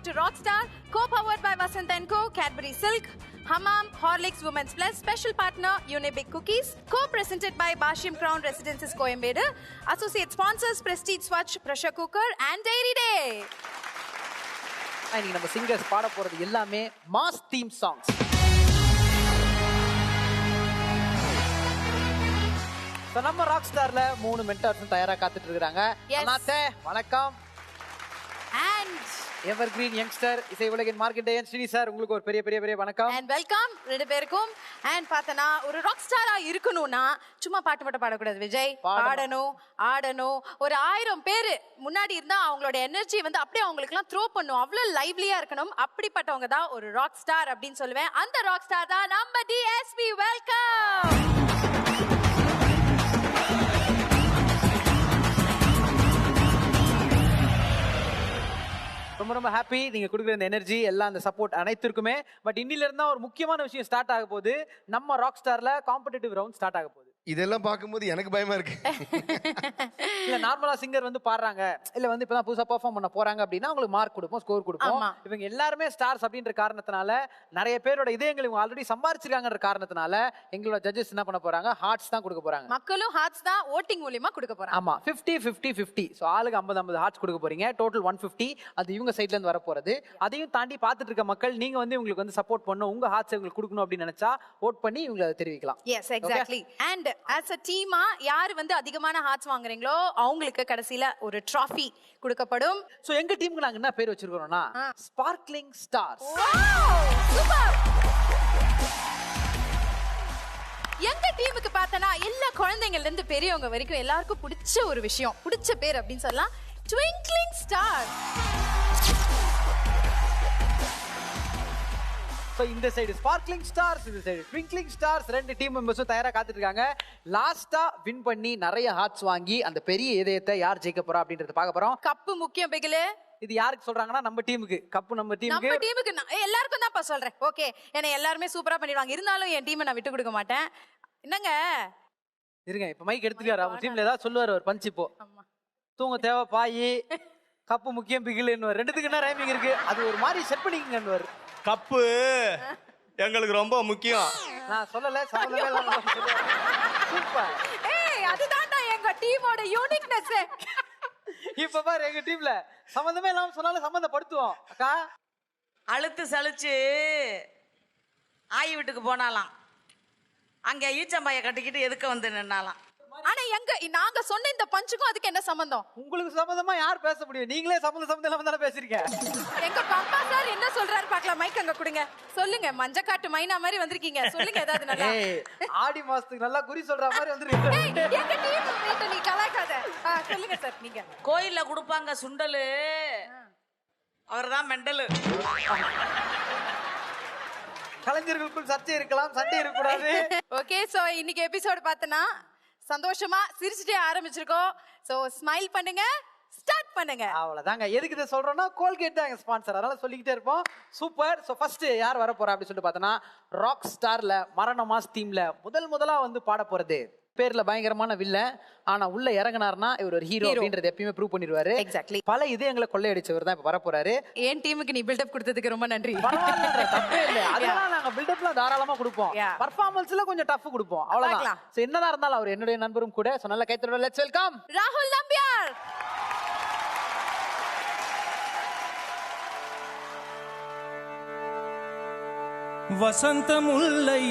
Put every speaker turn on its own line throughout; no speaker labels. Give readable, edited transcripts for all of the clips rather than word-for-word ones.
to Rockstar, co-powered by Vasant & Co, Cadbury Silk, Hammam, Horlicks Women's Plus, special partner Unibic Cookies, co-presented by Bashim Crown Residences Coimbatore, associate sponsors Prestige Swatch Pressure Cooker and Dairy Day.
இன்னைக்கு நம்ம singers பாட போறது எல்லாமே mass theme songs. நம்ம rock ஸ்டார்ல 3 mentors தயாரா காத்துட்டு இருக்காங்க. அண்ணாத்தே வணக்கம்.
And
எவர்கிரீன் யங்ஸ்டர் இசை உலகின் மார்க்கெண்டேயன் ஸ்ரீ சார், உங்களுக்கு ஒரு பெரிய பெரிய பெரிய வணக்கம்.
and welcome ரெண்டு பேருக்கும். and பார்த்தனா ஒரு ராக் ஸ்டாரா இருக்கணும்னா சும்மா பாட்டு மட்டும் பாடக்கூடாது விஜய், பாடணும், ஆடணும். ஒரு 1000 பேர் முன்னாடி இருந்தா அவங்களோட எனர்ஜி வந்து அப்படியே அவங்களுக்குலாம் த்ரோ பண்ணும். அவ்வளவு லைவ்லியா இருக்கணும். அப்படிப்பட்டவங்க தான் ஒரு ராக் ஸ்டார் அப்படின்னு சொல்லுவேன். அந்த ராக் ஸ்டார் தான் நம்ம DSP. வெல்கம்.
ரொம்ப ரொம்ப ஹாப்பி நீங்க கொடுக்குற இந்த எனர்ஜி எல்லாம் அந்த சப்போர்ட் அனைத்திற்குமே. பட் இன்னில இருந்தா ஒரு முக்கியமான விஷயம் ஸ்டார்ட் ஆக போகுது. நம்ம ராக் ஸ்டார்ல காம்படிட்டிவ் ரவுண்ட் ஸ்டார்ட் ஆக போகுது.
இதெல்லாம் பார்க்கும்போது எனக்கு பயமா இருக்கு.
இல்ல நார்மலா சிங்கர் வந்து பாடுறாங்க, இல்ல வந்து இப்பதான் புதுசா பெர்ஃபார்ம் பண்ண போறாங்க அப்படின்னா உங்களுக்கு மார்க் கொடுப்போம், ஸ்கோர் கொடுப்போம். இவங்க எல்லாருமே ஸ்டார்ஸ் அப்படின்ற காரணத்தினால நிறைய பேரோட இதயங்கள் இவங்க ஆல்ரெடி சம்பாரிச்சிருக்காங்கன்ற காரணத்தினால எங்களோட ஜட்ஜஸ் என்ன பண்ண போறாங்க, ஹார்ட்ஸ் தான் கொடுக்க போறாங்க.
மக்களும் ஹார்ட்ஸ் தான் ஓட்டிங் மூலமா கொடுக்க போறாங்க.
ஆமா, 50-50-50. சோ ஆளுக்கு 50-50 ஹார்ட்ஸ் கொடுக்க போறீங்க. டோட்டல் 150. அது இவங்க சைடுல இருந்து வர போறது. அதையும் தாண்டி பாத்துட்டு இருக்க மக்கள் நீங்க வந்து உங்களுக்கு வந்து சப்போர்ட் பண்ணணும், உங்க ஹார்ட்ஸ் உங்களுக்கு கொடுக்கணும் அப்படின்னு நினைச்சா ஓட் பண்ணி இவங்களை தெரிவிக்கலாம்.
Yes, exactly. And as a டீமா யார் வந்து அதிகமான ஹார்ட்ஸ் வாங்குறீங்களோ அவங்களுக்கு கடைசில ஒரு ட்ராஃபி கொடுக்கப்படும்.
சோ எங்க டீமுக்கு நாங்க என்ன பேர் வச்சிருக்கோம்னா ஸ்பார்க்லிங் ஸ்டார்ஸ்.
சூப்பர். எங்க டீமுக்கு பார்த்தனா எல்லா குழந்தைங்கள்ல இருந்து பெரியவங்க வரைக்கும் எல்லாருக்கும் பிடிச்ச ஒரு விஷயம், பிடிச்ச பேர் அப்படின்னு சொல்லலாம், ட்விங்க்லிங் ஸ்டார்.
இந்த சைடு ஸ்பார்க்லிங் ஸ்டார்ஸ், இந்த சைடு ட்விங்க்லிங் ஸ்டார்ஸ். ரெண்டு டீம் மெம்பர்ஸும் தயாரா காத்துட்டு இருக்காங்க. லாஸ்டா வின் பண்ணி நிறைய ஹார்ட்ஸ் வாங்கி அந்த பெரிய இதயத்தை யார் ஜெயிக்க போறா அப்படின்றத பார்க்க போறோம்.
கப்பு முக்கியம் பிகிலு.
இது யாருக்கு சொல்றாங்கன்னா நம்ம டீமுக்கு. கப்பு நம்ம டீமுக்கு.
நம்ம டீமுக்கு எல்லாருக்கும் தான் சொல்றேன். ஓகே, ஏன்னா எல்லாருமே சூப்பரா பண்ணிடுவாங்க. இருந்தாலும் என் டீமை நான் விட்டு கொடுக்க மாட்டேன். என்னங்க
இருங்க, இப்ப மைக் எடுத்துக்காரு. அவங்க டீம்ல ஏதாவது சொல்லுவாரு ஒரு பஞ்ச். இப்போ தூங்க தேவை பாயி, கப்பு முக்கியம் பிகிலுன்னு ரெண்டுத்துக்கு என்ன ரைமிங் இருக்கு, அது ஒரு மாதிரி செட் பண்ணிக்கங்க.
கப்பு எங்களுக்கு ரொம்ப முக்கியம்.
நான் சொல்லல, சூப்பர்.
ஏய், அதுதான்டா எங்க டீமோட யூனிக்னஸ்.
இப்ப பாரு, எங்க டீம்ல சம்பந்தமே இல்லாம சொன்னாலும் சம்பந்தப்படுத்துவோம். அக்கா
அழுத்து சலிச்சு ஆயி வீட்டுக்கு போனாலாம், அங்க ஈச்சம்பாய கட்டிக்கிட்டு எதுக்க வந்து நின்னாலாம்.
ஆனா எங்க நாங்க சொன்ன இந்த பஞ்சுக்கும் அதுக்கு என்ன சம்பந்தம்?
உங்களுக்கு சம்பந்தமா யார் பேச முடியும்? நீங்களே சம்பந்தம் இல்லாம தானே பேசுறீங்க.
எங்க பாப்பா சார் என்ன சொல்றாரு பார்க்கலாம். மைக் அங்க கொடுங்க. சொல்லுங்க. மஞ்சக்காட்டு மைனா மாதிரி வந்திருக்கீங்க. சொல்லுங்க ஏதாவது நல்லா.
ஆடி மாசத்துக்கு நல்லா குறி சொல்ற மாதிரி வந்திருக்கீங்க.
எங்க டீம் மீட் நீ கலாய்க்காத. சொல்லுங்க சார். நீங்க
கோயில்ல கொடுப்பாங்க சுண்டலு, அவர்தான் மெண்டலு.
கலைஞர்களுக்குள் சர்ச்சை இருக்கலாம், சண்டை இருக்கக்கூடாது.
ஓகே, சோ இன்னைக்கு எபிசோட் பார்த்தனா சந்தோஷமா சிரிச்சுட்டே ஆரம்பிச்சிருக்கோம். சோ ஸ்மைல் பண்ணுங்க, ஸ்டார்ட் பண்ணுங்க.
அவ்வளவுதாங்க. எதுக்கு இதை சொல்றோம்னா கோல்கேட் தான் ஸ்பான்சர், அதனால சொல்லிக்கிட்டே இருப்போம். சூப்பர். சோ ஃபர்ஸ்ட் யார் வர போறா அப்படின்னு சொல்லிட்டு பார்த்தனா ராக் ஸ்டார்ல மரண மாஸ் டீம்ல முதலா வந்து பாட போறது. பேர்ல பயங்கரமான வில்ல, ஆனா உள்ள இறங்கினார்னா இவர் ஒரு ஹீரோ அப்படின்றது எப்பயுமே ப்ரூவ் பண்ணிடுவாரு.
எக்ஸாக்ட்லி.
பல இதயங்களை கொள்ளையடிச்சவர் தான் இப்ப வர போறாரு.
என் டீமுக்கு நீ பில்டப் கொடுத்ததுக்கு ரொம்ப நன்றி.
தப்பே இல்ல, அதெல்லாம் நாங்க பில்டப்ல தாராளமா கொடுப்போம். பர்ஃபார்மன்ஸ்ல கொஞ்சம் டஃப் கொடுப்போம், அவ்வளவுதான். சோ என்னதான் இருந்தாலும் அவர் என்னுடைய நண்பரும் கூட. சோ நல்ல கைத்தட்டோட லெட்ஸ் வெல்கம்
ராகுல் நம்பியார்.
வசந்த முல்லை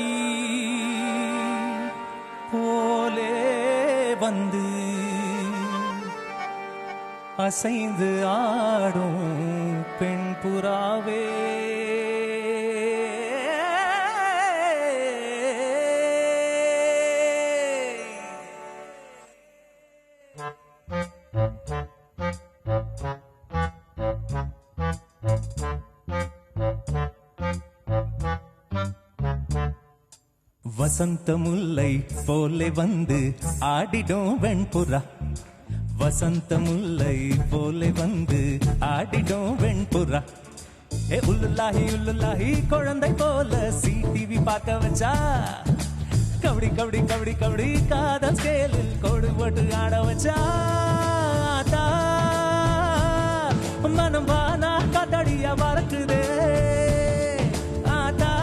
போலே வந்து அசைந்து ஆடும் பெண் புறாவே, வசந்த முல்லை போலே வந்து ஆடிடும் வெண்புறா, வசந்த முல்லை போலே வந்து ஆடிடும் வெண்புறா. ஏ உள்ளுல்லாஹி குழந்தை போல CTV பார்க்க வச்சா, கபடி கபடி கபடி கபடி காதல் ஸ்கேலில் கோடு போட்டு ஆட வச்சா. மனம் வானா காத்தாடி கைய வறக்குதே ஆதா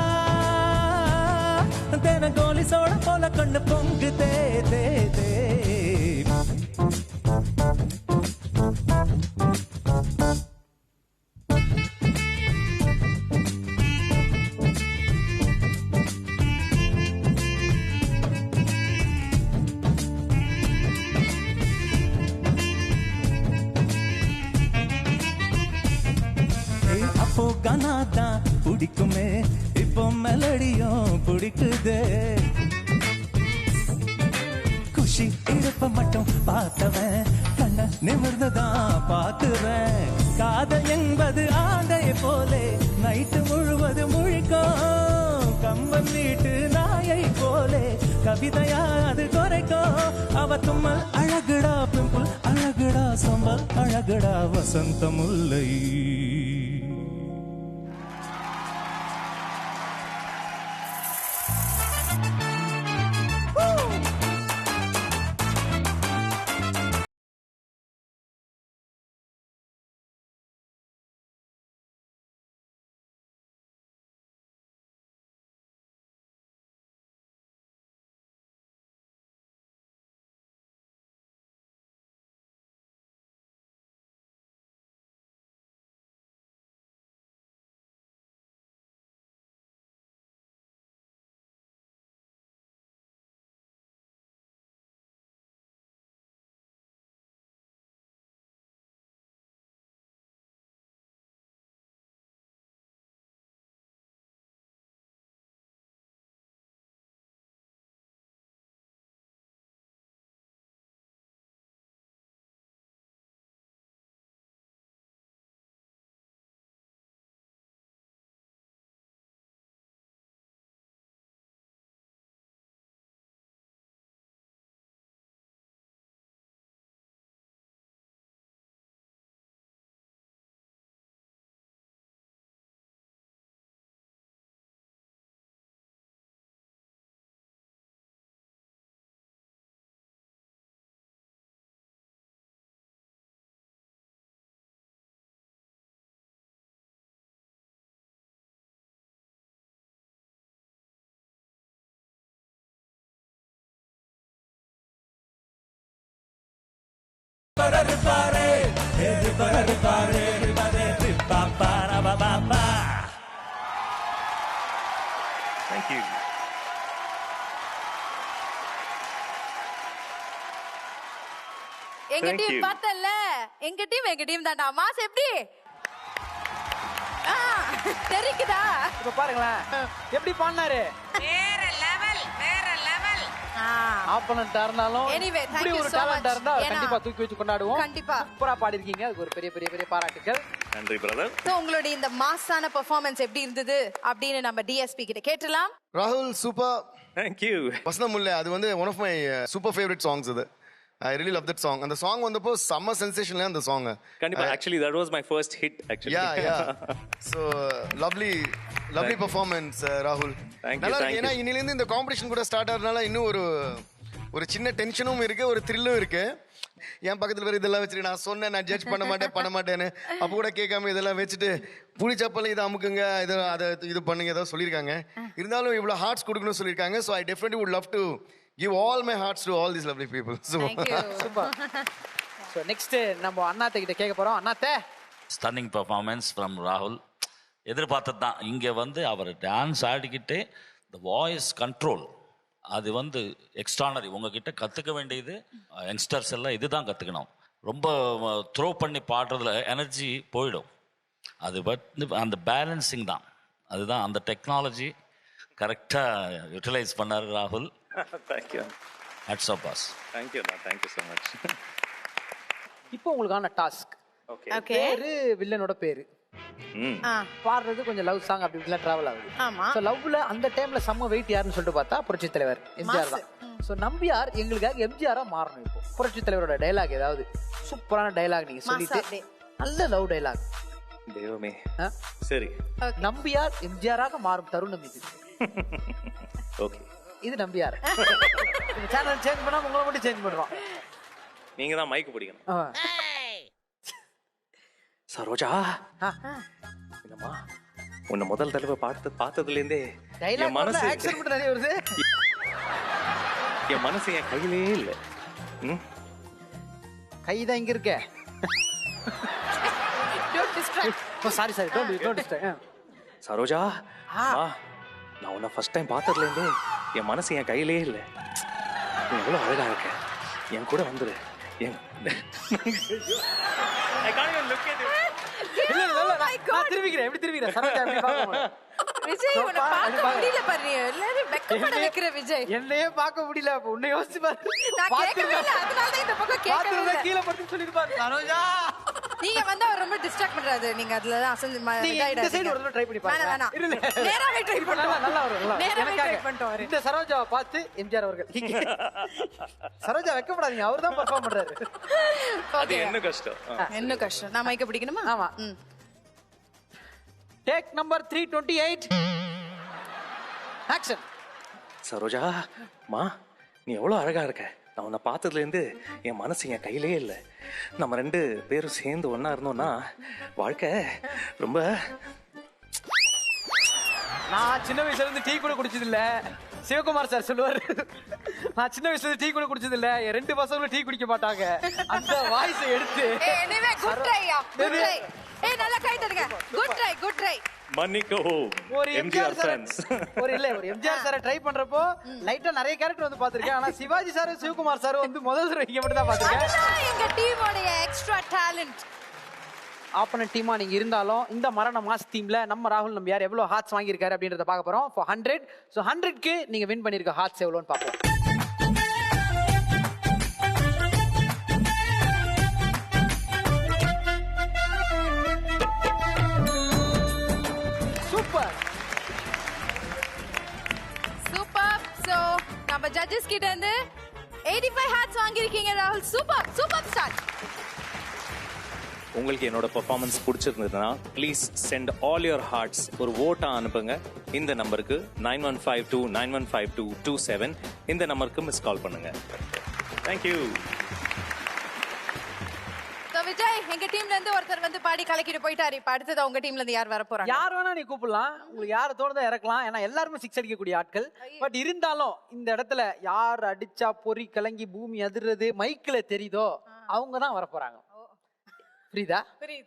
தென கோலி சோட போல கண்ணு பொங்குதே தே தே அப்போ கனாதான் பிடிக்குமே இப்போ மெலடியும் பிடிக்குதே குஷி இருப்ப மட்டும் பார்த்தவன் கண்ண நிமிர்ந்துதான் பார்க்குவேன் காதல் என்பது ஆந்தை போலே நைட்டு முழுவது முழிக்கும் கம்பன் வீட்டு நாயை போலே கவிதையா அது குறைக்கும் அவ தும்மல் அழகுடா பிம்பிள் அழகுடா சம்பல் அழகுடா வசந்த முல்லை
Thank you.
எங்க
Thank
டீம்
you.
பார்த்தல எங்க டீம் தான்டா மாஸ் எப்படி தெரிக்குதா
இப்ப பாருங்களேன் எப்படி பண்ணாரு
வேற லெவல் வேற லெவல்.
ஆப்பனண்டா இருந்தாலும்
Anyway, thank
இப்படி
you
ஒரு
so
டேலண்டா
much.
இருந்தா
ஏன்னா-
கண்டிப்பா தூக்கி வச்சு கொண்டாடுவோம்.
கண்டிப்பா.
சூப்பரா பாடி இருக்கீங்க. அதுக்கு ஒரு பெரிய பெரிய பெரிய பாராட்டுகள்.
நன்றி பிரதர்.
சோ உங்களுடைய இந்த மாஸான பெர்ஃபார்மன்ஸ் எப்படி இருந்தது அப்படின்னு நம்ம டிஎஸ்பி கிட்ட கேட்டலாம்.
ராகுல் சூப்பர்.
Thank you.
வசனம் முல்லை அது வந்து one of my super favourite songs அது. I really love that song. அந்த சாங் வந்தப்போ செம்ம சென்சேஷன்ல அந்த சாங்.
கண்டிப்பா actually that was my first hit actually.
Yeah so lovely performance ராகுல்.
Thank you,
நல்லா
thank
இருக்கு. ஏன்னா இன்னில இருந்து இந்த காம்படிஷன் கூட ஸ்டார்ட் ஆகிறதுனால இன்னும் ஒரு சின்ன டென்ஷனும் இருக்கு, ஒரு த்ரில்லும் இருக்கு. என் பக்கத்துல வேற இதெல்லாம் வச்சுட்டு நான் சொன்னேன் நான் ஜட்ஜ் பண்ண மாட்டேன்னு அப்போ கூட கேட்காம இதெல்லாம் வச்சுட்டு புளிச்சப்பல இதை அமுக்குங்க இது பண்ணுங்க ஏதாவது சொல்லியிருக்காங்க. இருந்தாலும் இவ்வளவு ஹார்ட்ஸ் கொடுக்கணும்னு சொல்லியிருக்காங்க. So I definitely would love to give all my hearts to all these lovely people. So
Thank you.
Super. So next நம்ம அண்ணாத்தை கிட்ட கேட்க போறோம். அண்ணாத்தே
ஸ்டன்னிங் பெர்ஃபார்மன்ஸ் ஃப்ரம் ராகுல். எதிர்பார்த்தது தான். இங்கே வந்து அவர் டான்ஸ் ஆடிக்கிட்டே இந்த வாய்ஸ் கண்ட்ரோல் அது வந்து எக்ஸ்ட்ரானரி. உங்ககிட்ட கற்றுக்க வேண்டியது யங்ஸ்டர்ஸ் எல்லாம் இதுதான் கற்றுக்கணும். ரொம்ப த்ரோ பண்ணி பாடுறதுல எனர்ஜி போயிடும். அது அந்த பேலன்சிங் தான், அதுதான் அந்த டெக்னாலஜி கரெக்டாக யூட்டிலைஸ் பண்ணார் ராகுல்.
Thank you.
Hats off boss.
Thank you. Thank you so much.
இப்போ உங்களுக்கான டாஸ்க்.
Okay.
ஓகே.
பேரு வில்லனோட பேரு. பாடுறது கொஞ்சம் லவ் சாங் அப்படி இப்படிலாம் டிராவல் ஆகுது.
ஆமா.
சோ லவ்ல அந்த டைம்ல செம்ம வெயிட் யாருன்னு சொல்லிட்டு பார்த்தா புரட்சி தலைவர் எம்ஜிஆர் தான். சோ நம்பியார் எங்களுக்காக எம்ஜிஆரா மாறணும். இப்போ புரட்சி தலைவரோட டைலாக் ஏதாவது சூப்பரான டைலாக் நீங்க சொல்லிட்டு நல்ல லவ் டைலாக்.
தெய்வமே. சரி.
நம்பியார் எம்ஜிஆராக மாறும் தருணம் இது.
ஓகே.
இது நம்பியார். இந்த சேனல் சேஞ்ச் பண்ணா உங்களை மட்டும் சேஞ்ச் பண்றோம்.
நீங்க தான் மைக் பிடிக்கணும். சரோஜா என்னம்மா உன்னை முதல் தடவை பார்த்ததுலேருந்தே
டைலாக்
என் மனசு
ஆக்சன் மட்டும் நிறைய வருது.
என் மனசு என் கையிலே இல்லை. ம்
கை தான் இங்க இருக்கே.
Don't distract.
Oh sorry don't disturb.
Saroja அம்மா, நான் உன்னை ஃபர்ஸ்ட் டைம் பார்த்ததுலேருந்தே என் மனசு என் கையிலே இல்லை. நீ எவ்வளோ அழகா இருக்க. என் கூட வந்துரு.
நான் திரும்பிக்கிறேன். எப்படி திரும்பிக்கிறேன்? சரோஜா எப்படி பாக்க
விஜய் உன்னை பார்க்க முடியல பாரு. எல்லாரும் வெக்கப்பட வைக்கிற விஜய்.
என்னையே பார்க்க முடியல. அப்ப உன்னை யோசிச்சு பாரு.
நான் கேட்கவே இல்லை. அதனால தான் இந்த பக்கம் கேட்கவே இல்லை.
கீழே படுத்து சொல்லிருப்பாரு சரோஜா.
நீங்க வந்து அவர் ரொம்ப டிஸ்ட்ராக்ட் பண்றாரு. நீங்க அதுல தான் அசந்து
நீங்க இந்த சைடு ஒரு தடவை ட்ரை பண்ணி பாருங்க.
வேணாம்.
இல்ல
நேராவே ட்ரை
இப்ப நல்லா
பண்ணுவோம்.
வரும். நல்லா
நேராவே ட்ரை
எனக்காக
பண்ணிட்டோம் அவரு.
இந்த சரோஜாவை பார்த்து எம்ஜிஆர் அவர்கள் சரோஜா வெக்கப்படாதீங்க. அவர் தான் பெர்ஃபார்ம் பண்றாரு.
அது என்ன கஷ்டம்.
என்ன கஷ்டம். நான் மைக்க பிடிக்கணுமா?
ஆமா. Take number 328 action.
சரோஜா மா, நீ எவ்வளோ அழகா இருக்க. நான் உன்னை பார்த்ததுலேருந்து என் மனசு என் கையிலே இல்லை. நம்ம 2 பேரும் சேர்ந்து ஒன்றா இருந்தோம்னா வாழ்க்கை ரொம்ப.
நான் சின்ன வயசுல இருந்து டீ கூட குடிச்சது இல்ல. சிவகுமார் சார் சொல்லுவாரு, நான் சின்ன வயசுல இருந்து டீ கூட குடிச்சது இல்ல. என் 2 பசங்களும் டீ குடிக்க மாட்டாங்க. அந்த வாய்ஸை எடுத்து
எனிவே குட் ட்ரையா. Good try. நல்லா கை தட்டுங்க. Good try.
மன்னிக்கவும்
ஒரு
எம்ஜிஆர்
சார்
ஃபேன்ஸ்.
ஒரு எம்ஜிஆர் சாரை ட்ரை பண்றப்போ லைட்டா நிறைய கேரக்டர் வந்து பாத்திருக்கேன். ஆனா சிவாஜி சார் சிவகுமார் சார் வந்து முதல் தடவை இங்க மட்டும் தான் பாத்திருக்கேன்.
அதுதான் எங்க டீமோட எக்ஸ்ட்ரா டாலன்ட்.
ஆப்போனன்ட் டீமா நீங்க இருந்தாலும் இந்த மரண மாஸ் டீம்ல நம்ம ராகுல் நம்பியார் எவ்வளவு ஹார்ட்ஸ் வாங்கியிருக்காரு அப்படின்றத பார்க்க போறோம். ஃபார் 100. ஸோ 100க்கு நீங்க வின் பண்ணிருக்க ஹார்ட்ஸ் எவ்வளோன்னு பார்ப்போம். சூப்பர்.
சோ நம்ம ஜட்ஜஸ் கிட்ட இருந்து 85 ஹார்ட்ஸ் வாங்கிருக்கீங்க ராகுல். Super start.
உங்களுக்கு என்னோட பெர்ஃபார்மன்ஸ் பிடிச்சிருந்ததுன்னா please send all your hearts ஒரு ஓட்டா அனுப்புங்க. இந்த நம்பருக்கு 9152915227 இந்த நம்பருக்கு மிஸ் கால் பண்ணுங்க. தேங்க்யூ.
சோ விஜய், எங்க டீம்ல இருந்து ஒருத்தர் வந்து பாடி கலக்கிட்டு போயிட்டாரு. இப்ப அடுத்தது உங்க டீம்ல இருந்து யார் வர போறாங்க?
யார் வேணா நீ கூப்பிடலாம். உங்களுக்கு யார தோணுதோ இறக்கலாம். ஏன்னா எல்லாருமே 6 அடிக்கக்கூடிய ஆட்கள். பட் இருந்தாலும் இந்த இடத்துல யார் அடிச்சா பொறி கலங்கி பூமி அதிர்றது மைக்ல தெரியுதோ அவங்க தான் வர போறாங்க. புரியுதா?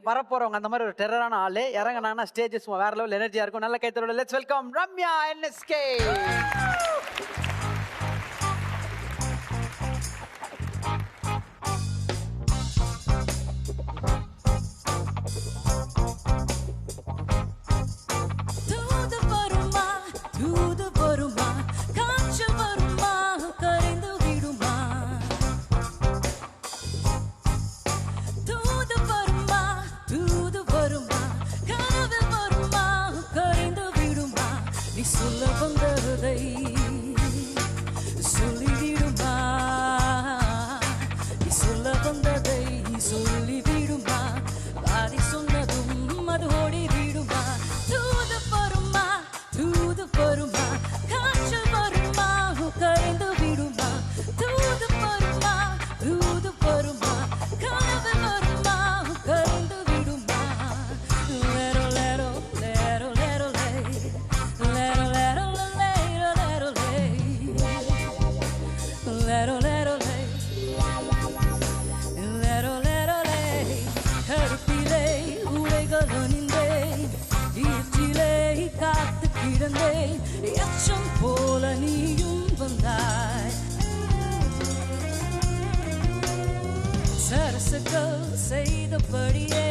வரப்போறவங்க அந்த மாதிரி ஒரு டெரரான ஆளு இறங்கினாங்கன்னா ஸ்டேஜஸ் வேற லெவல் எனர்ஜியா இருக்கும். நல்ல கைத்தரோட லெட்ஸ் வெல்கம் ரம்யா NSK.
செய்தபடியே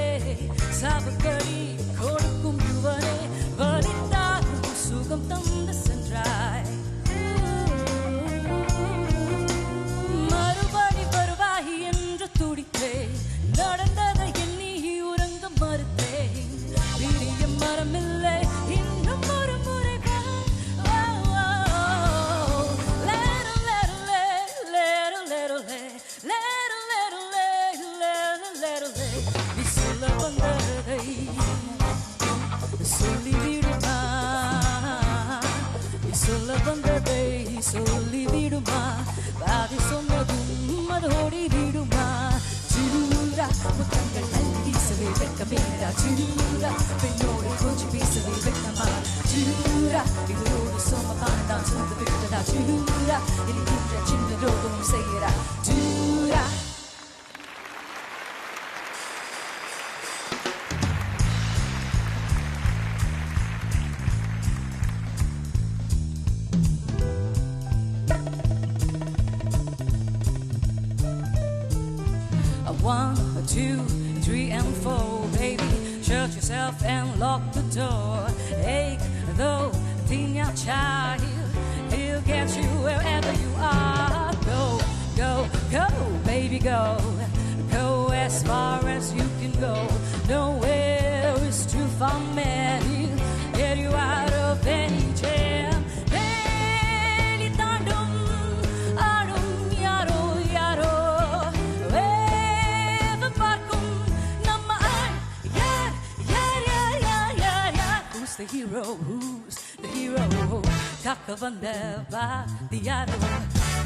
சாபக்கடி கொடுக்கும் யுவனே வலித்தாலும் சுகம் தந்து சென்றாய். மறுபடி வருவாய் என்று துடித்தேன். நடந்ததை எண்ணி உறங்க மறுத்தேன். பிரிய மரமில்லை இன்னும் ஒரு முறை சொல்லிவிடுமா பாதி சொன்னதும் அதோடி விடுமா சிறு
சூடா முத்தங்கள் அள்ளி வீசவே வெட்கமேடா சூடா பெண்ணோடு கொஞ்சம் பேசவே வெட்கமா சூடா இதோடு சோமபான் சுந்து விட்டதா சூடா இருக்கின்ற சின்ன ரோகம் செய்யறா சூடா One, two, three, and four, baby. Shut yourself and lock the door. Take though, think your child, he'll get you wherever you are. Go, go, go, baby, go. Go as far as you can go. Nowhere is too far, man. He'll get you out of any jam. Eli tandum, adum, yaro, yaro. Who's the hero? Who's the hero? Takavanda Vadiaro,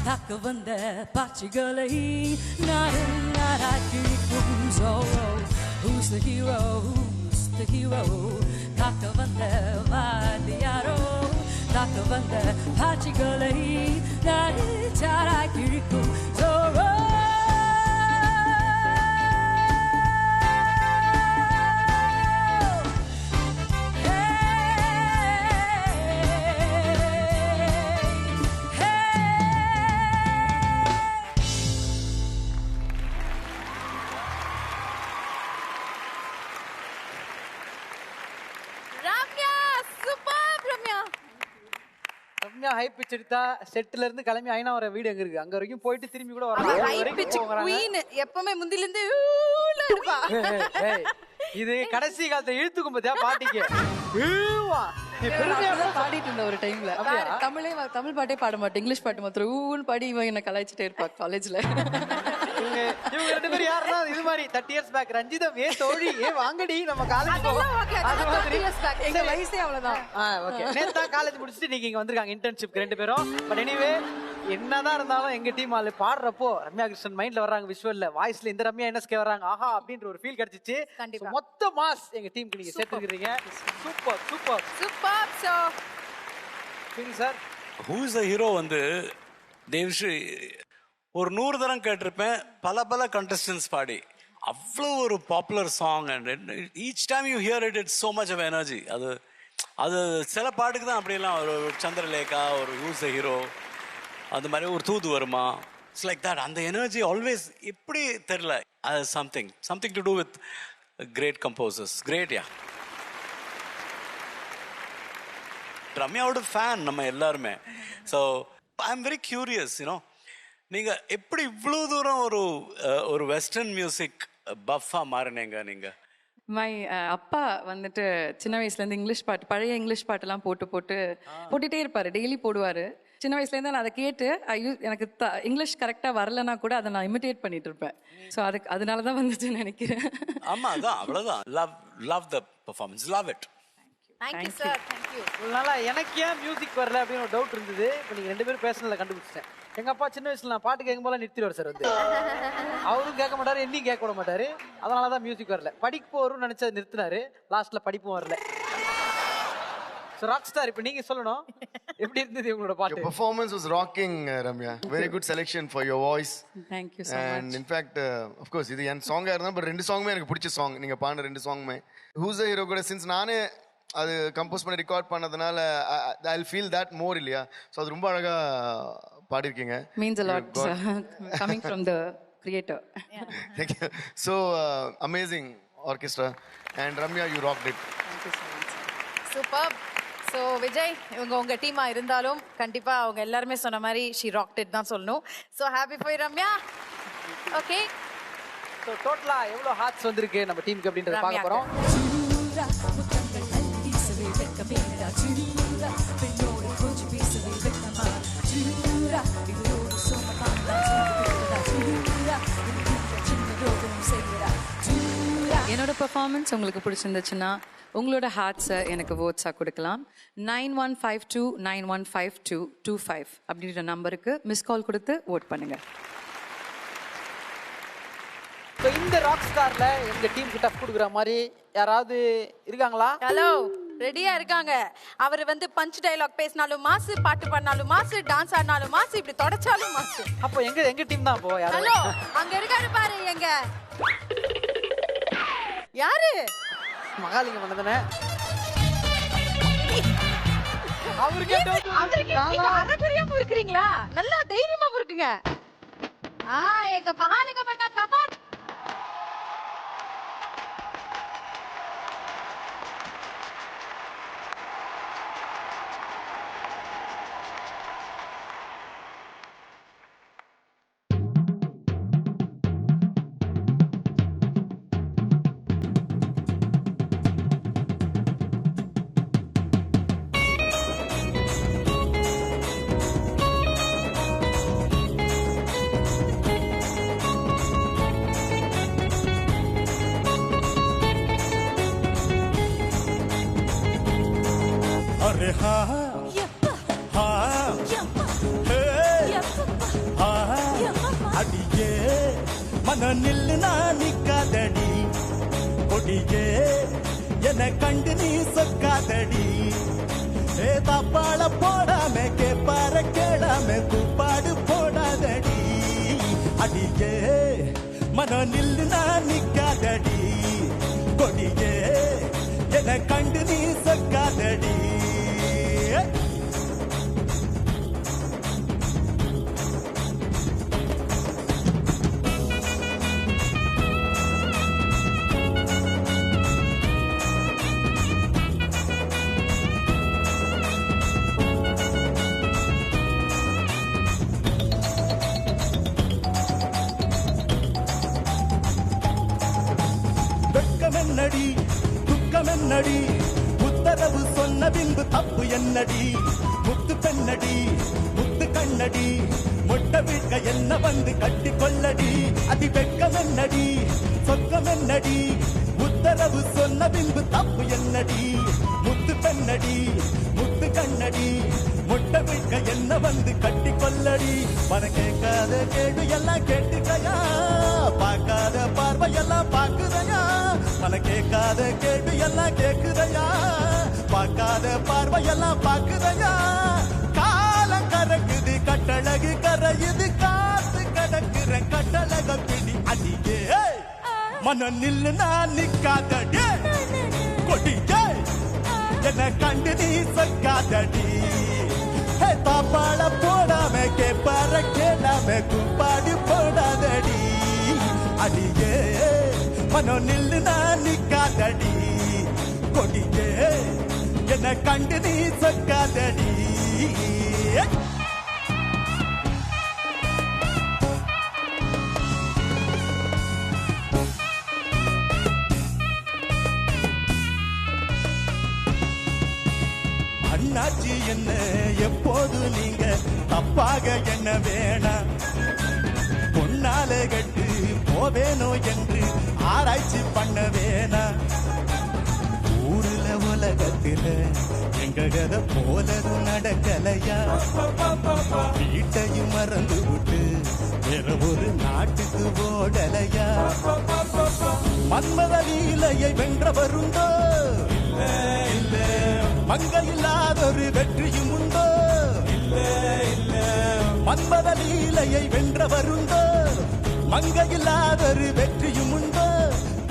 Takavanda Pachigalai, Narikums. Who's the hero? Who's the hero? Takavanda Vadiaro, Takavanda Pachigalai, Narikums.
Ramya high pitch எடுத்தா செட்ல இருந்து கிளம்பி ஐநா வர வீடு எங்க இருக்கு அங்க வரைக்கும் போயிட்டு திரும்பி கூட
ஹை பிச் குயின் எப்பவுமே முந்தில இருந்து இருப்பா.
இது கடைசி காலத்துல இழுத்துக்கும் பாத்தியா பாட்டிக்கு
பாடிட்டு இருந்த ஒரு டைம்ல தமிழ் பாட்டே பாட மாட்டேன், இங்கிலீஷ் பாட்டு மாத்திரம் ஊன்னு பாடி இவன் என்ன கலாய்ச்சிட்டே இருப்பா காலேஜ்ல.
இவங்க ரெண்டு பேரும் யாருன்னா இது மாதிரி 30 இயர்ஸ் பேக் ரஞ்சிதம் ஏ தோழி ஏ வாங்கடி நம்ம காலேஜ் போவோம் அது மாதிரி
எங்க வயசே அவ்வளவுதான்.
ஓகே நேத்தா காலேஜ் முடிச்சிட்டு நீங்க இங்க வந்திருக்காங்க இன்டர்ன்ஷிப் ரெண்டு பேரும். பட் எனிவே என்னதான் இருந்தாலும் எங்க டீம் ஆளு பாடுறப்போ ரம்யா கிருஷ்ணன் மைண்ட்ல வர்றாங்க, விஷுவல்ல வாய்ஸ்ல இந்த ரம்யா என்எஸ்கே வர்றாங்க, ஆஹா அப்படின்ற ஒரு ஃபீல் கிடைச்சிச்சு. மொத்த மாஸ் எங்க டீமுக்கு நீங்க சேர்த்துக்கிறீங்க. Super super
super. சோ
சரி sir,
who is the hero வந்து தேவ்ஸ்ரீ ஒரு 100 தரம் கேட்டிருப்பேன் பல பல கண்டஸ்டன்ஸ் பாடி. அவ்வளோ ஒரு popular song and each time you hear it it's so much of energy. அது சில பாட்டுக்கு தான் அப்படியெல்லாம் ஒரு சந்திரலேகா, ஒரு ஹூஸ் த ஹீரோ, அந்த மாதிரி ஒரு தூது வருமா, இட்ஸ் லைக் தட். அந்த எனர்ஜி ஆல்வேஸ் எப்படி தெரில, அது something to do with great composers. Great. Yeah, ரம்யாவோட ஃபேன் நம்ம எல்லாருமே. So I am very curious, you know, நீங்கள் எப்படி இவ்வளோ தூரம் ஒரு வெஸ்டர்ன் மியூசிக் பஃபா மாறினீங்க நீங்க?
மை அப்பா வந்துட்டு சின்ன வயசுலேருந்து இங்கிலீஷ் பாட்டு, பழைய இங்கிலீஷ் பாட்டெல்லாம் போட்டுட்டே இருப்பார், டெய்லி போடுவார். சின்ன வயசுலேருந்து நான் அதை கேட்டு எனக்கு இங்கிலீஷ் கரெக்டாக வரலன்னா கூட அதை நான் இமிட்டேட் பண்ணிட்டு இருப்பேன். ஸோ அதனால தான் வந்துட்டு நினைக்கிறேன்.
ஆமாம், அதான், அவ்வளோதான். Love the performance, love it.
Thank you sir, thank you.
அதனால எனக்கு ஏன் மியூசிக் வரல அப்படின்னு ஒரு டவுட் இருந்தது. இப்போ நீங்க ரெண்டு பேரும் பேசினதில் கண்டுபிடிச்சிட்டேன். எங்க அப்பா சின்ன வயசுல நான் பாட்டு கேட்கும் போல நிறுத்திடுவார் சார். வந்து அவரும் கேட்க மாட்டாரு, என்னையும் கேட்க விட மாட்டாரு. அதனாலதான் மியூசிக் வரல. படிப்பு வரும்னு நினைச்சது நிறுத்தினாரு, லாஸ்ட்ல படிப்பும் வரல. So Rockstar, இப்போ நீங்க சொல்லணும் எப்படி இருந்தது உங்களோட பாட்டு?
Your performance was rocking, Ramya. Very good selection for your voice.
Thank you so much.
And in fact, of course, இது என் சாங்கா இருந்தா, பட் ரெண்டு சாங்குமே எனக்கு பிடிச்ச சாங். நீங்க பாடின ரெண்டு சாங்குமே Who's the Hero கூட சின்ஸ் நானே அது கம்போஸ் பண்ணி ரெக்கார்ட் பண்ணதுனால ஐ வில் ஃபீல் தட் மோர் இல்லையா. ஸோ அது ரொம்ப அழகா பாடிருக்கீங்க.
Means a lot, sir. Coming from the creator.
Thank you. So amazing orchestra and Ramya, you rocked it.
Thank you so much.
Super. So Vijay, இவங்க உங்க டீமா இருந்தாலும் கண்டிப்பா அவங்க எல்லாருமே சொன்ன மாதிரி ஷி ராக்ட் இட் தான் சொல்லணும். So happy for Ramya. Okay,
so டோட்டலா எவ்வளோ ஹார்ட்ஸ் வந்திருக்கு நம்ம டீமுக்கு அப்படின்றத பார்க்க போறோம்.
என்னோட பெர்ஃபார்மன்ஸ் உங்களுக்கு பிடிச்சிருந்துச்சுன்னா உங்களோட ஹார்ட்ஸை எனக்கு வோட்ஸாக கொடுக்கலாம். 9152915225 அப்படின்ற நம்பருக்கு மிஸ் கால் கொடுத்து ஓட் பண்ணுங்க.
ஸோ இந்த இந்த ராக் ஸ்டார்ல எங்க டீமுக்கு டஃப் கொடுக்குற மாதிரி யாராவது இருக்காங்களா?
ஹலோ, ரெடியா இருக்காங்க. அவர் வந்து பஞ்ச் டயலாக் பேசினாலும் மாசு, பாட்டு பண்ணாலும் மாசு, டான்ஸ் ஆடினாலும் மாசு, இப்படி தொடச்சாலும் மாசு.
அப்போ எங்க டீம் தான் போ.
ஹலோ, அங்க இருக்காரு பாரு. எங்க யாரு?
மகாலிங்கம் வந்தனே. அவருக்கு
அரகுரியா இருக்கிறீங்களா? நல்லா தைரியமா இருக்குங்க. எங்க மகாலிங்கம் பண்ணா கமான்.
अरे हाँ हाँ அடியே மன நில்லுனா நிக்காதடி கொடியே என கண்டு நீ சொக்காதடி ஏ தப்பாள போடாம கேப்பார கேளாம கூப்பாடு போடாதடி அடியே மன நில்லுனா நிக்காதடி கொடியே என கண்டு நீ சொக்காதடி வெட்கமென்னடி துக்கமென்னடி உத்தரவு சொன்ன பின்பு தப்பு என்னடி முத்து பெண்ணடி முத்து கண்ணடி மொட்டை வீழ்க என்ன வந்து கட்டி கொள்ளடி அதி வெட்கமென்னடி சொக்கமென்னடி உத்தரவு சொன்ன பின்பு தப்பு என்னடி முத்து பெண்ணடி முத்து கண்ணடி மொட்டை வீழ்க என்ன வந்து கட்டி கொள்ளடி மன கேட்காத கேடு எல்லாம் கேட்டுக்கையா பார்க்காத பார்வை எல்லாம் பார்க்குதையா மன கேட்காத கேடு எல்லாம் கேட்குதையா பார்க்காத பார்வை எல்லாம் பார்க்குதையா காலம் கறக்குது கட்டழகு கரையுது காத்து கடக்குற கட்டழக பிடி அடியே மன நில்லு நான் நிக்காதடி கொடியே என்ன கண்டு நீ சொக்காதடி தாப்பாள போடாம கேப்பார கேளாம குப்பாடு போடாதடி அடியே மனோ நில்லு நான் நிக்காதடி கொடியே என்ன கண்டு நீ சொக்காதடி அண்ணாச்சி என்ன எப்போது நீங்க தப்பாக என்ன வேணாம் பொன்னால கட்டு போவேனோ என்று ஆராய்ச்சி பண்ண வேணாம் ஊருல உலகத்தில எங்க கதை போலது நடக்கலையா வீட்டையும் மறந்து விட்டு வேற ஒரு நாட்டுக்கு ஓடலையா மன்மத லீலையை வென்றவருண்டோ இல்ல இல்ல மங்க இல்லாதொரு வெற்றியும் உண்டோ இல்ல இல்ல மன்மத லீலையை வென்றவருண்டோ மங்க இல்லாதொரு வெற்றியும் உண்டோ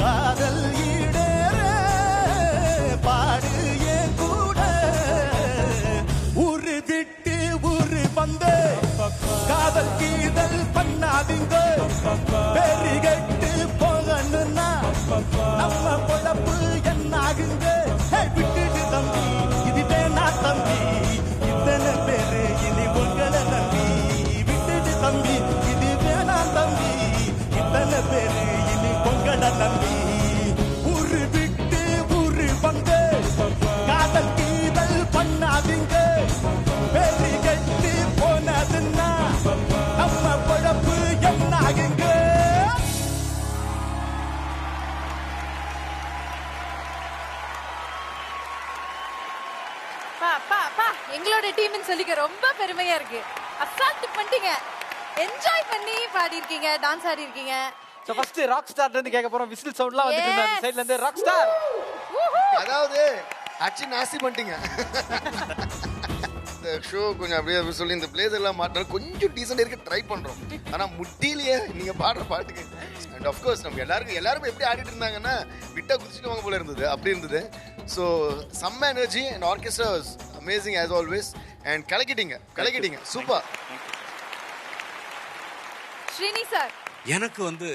காதல் ஈடேற பாடு ஏன் கூட ஊரு விட்டு ஊரு வந்து காதல் கீதல் பண்ணாதீங்க பெரி கட்டு போகணும்னா நம்ம பொழப்பு என்னாகுங்க விட்டுட்டு தம்பி இது வேணா தம்பி இத்தனை பேரு இனி உங்களை நம்பி விட்டுட்டு தம்பி இது வேணா தம்பி இத்தனை பேரு இனி உங்களை நம்பி ஊரு விட்டு ஊரு வந்து காதல் கீதல் பண்ணாதீங்க பெரி கட்டி போனதுன்னா நம்ம பொழப்பு என்னாகுங்க
எங்களோட டீம்னு சொல்லிக்க ரொம்ப பெருமையா இருக்கு. அசால்ட் பண்ணிட்டீங்க. என்ஜாய் பண்ணி பாடி இருக்கீங்க, டான்ஸ் ஆடி இருக்கீங்க.
சோ ஃபர்ஸ்ட் ராக் ஸ்டார்ல இருந்து கேட்க போறோம். விசில் சவுண்ட்லாம் வந்துட்டு இருந்தா அந்த சைடுல இருந்து ராக் ஸ்டார்.
அதாவது ஆக்சுவலி நாஸ்தி பண்ணிட்டீங்க. இந்த ஷோ கொஞ்சம் அப்படியே சொல்லி இந்த பிளேஸ் எல்லாம் மாட்டினா கொஞ்சம் டீசெண்டாக இருக்க ட்ரை பண்ணுறோம். ஆனால் முட்டிலேயே நீங்கள் பாடுற பாட்டுக்கு அண்ட் ஆஃப்கோர்ஸ் நம்ம எல்லாருமே எப்படி ஆடிட்டு இருந்தாங்கன்னா விட்டா குதிச்சுக்குவாங்க போல இருந்தது. அப்படி இருந்தது. ஸோ செம்ம energy and orchestra was amazing as always and கலக்கிட்டீங்க சூப்பர்.
ஸ்ரீனி சார்,
எனக்கு வந்து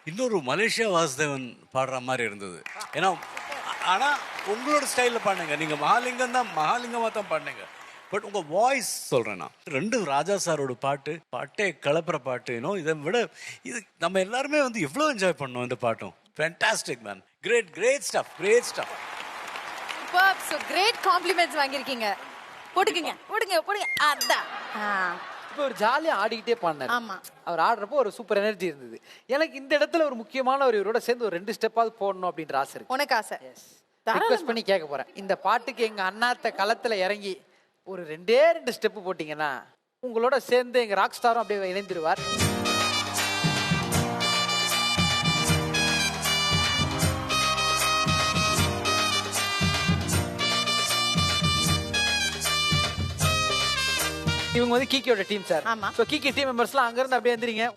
இன்னொரு மலேசியா வாசுதேவன் பாடுற மாதிரி இருந்தது. ஏன்னா ஆனால் உங்களோட ஸ்டைலில் பாடுங்க. நீங்கள் மகாலிங்கமாக தான் பாடுங்க. பட் உங்கள் வாய்ஸ் சொல்கிறேன் நான். 2 ராஜா சாரோட பாட்டே கலப்புற பாட்டு. இதை விட இது நம்ம எல்லாருமே வந்து எவ்வளோ என்ஜாய் பண்ணோம் இந்த பாட்டும். Fantastic man. Great stuff.
Super. So great compliments வாங்கியிருக்கீங்க. போடுங்க அதான்.
இப்போ ஒரு ஜாலியா ஆடிக்கிட்டே பாடினாரு.
ஆமா.
அவர் ஆடுறப்போ ஒரு சூப்பர் எனர்ஜி இருந்தது. எனக்கு இந்த இடத்துல ஒரு முக்கியமான ஒரு இவரோட சேர்ந்து ஒரு 2 ஸ்டெப்பாவது போடணும் அப்படின்ற ஆசை இருக்கு.
உனக்கு ஆசை?
ரிக்வெஸ்ட் பண்ணி கேட்க போறேன். இந்த பாட்டுக்கு எங்க அண்ணாத்த களத்துல இறங்கி ஒரு 2 ஸ்டெப் போட்டீங்கன்னா உங்களோட சேர்ந்து எங்க ராக் ஸ்டாரும் அப்படியே இணைந்துருவார். இவங்க வந்து கீக்கியோட டீம் சார். சோ கீக்கி டீம் மெம்பர்ஸ்லாம் அங்க இருந்து அப்படியே எந்திரிங்க.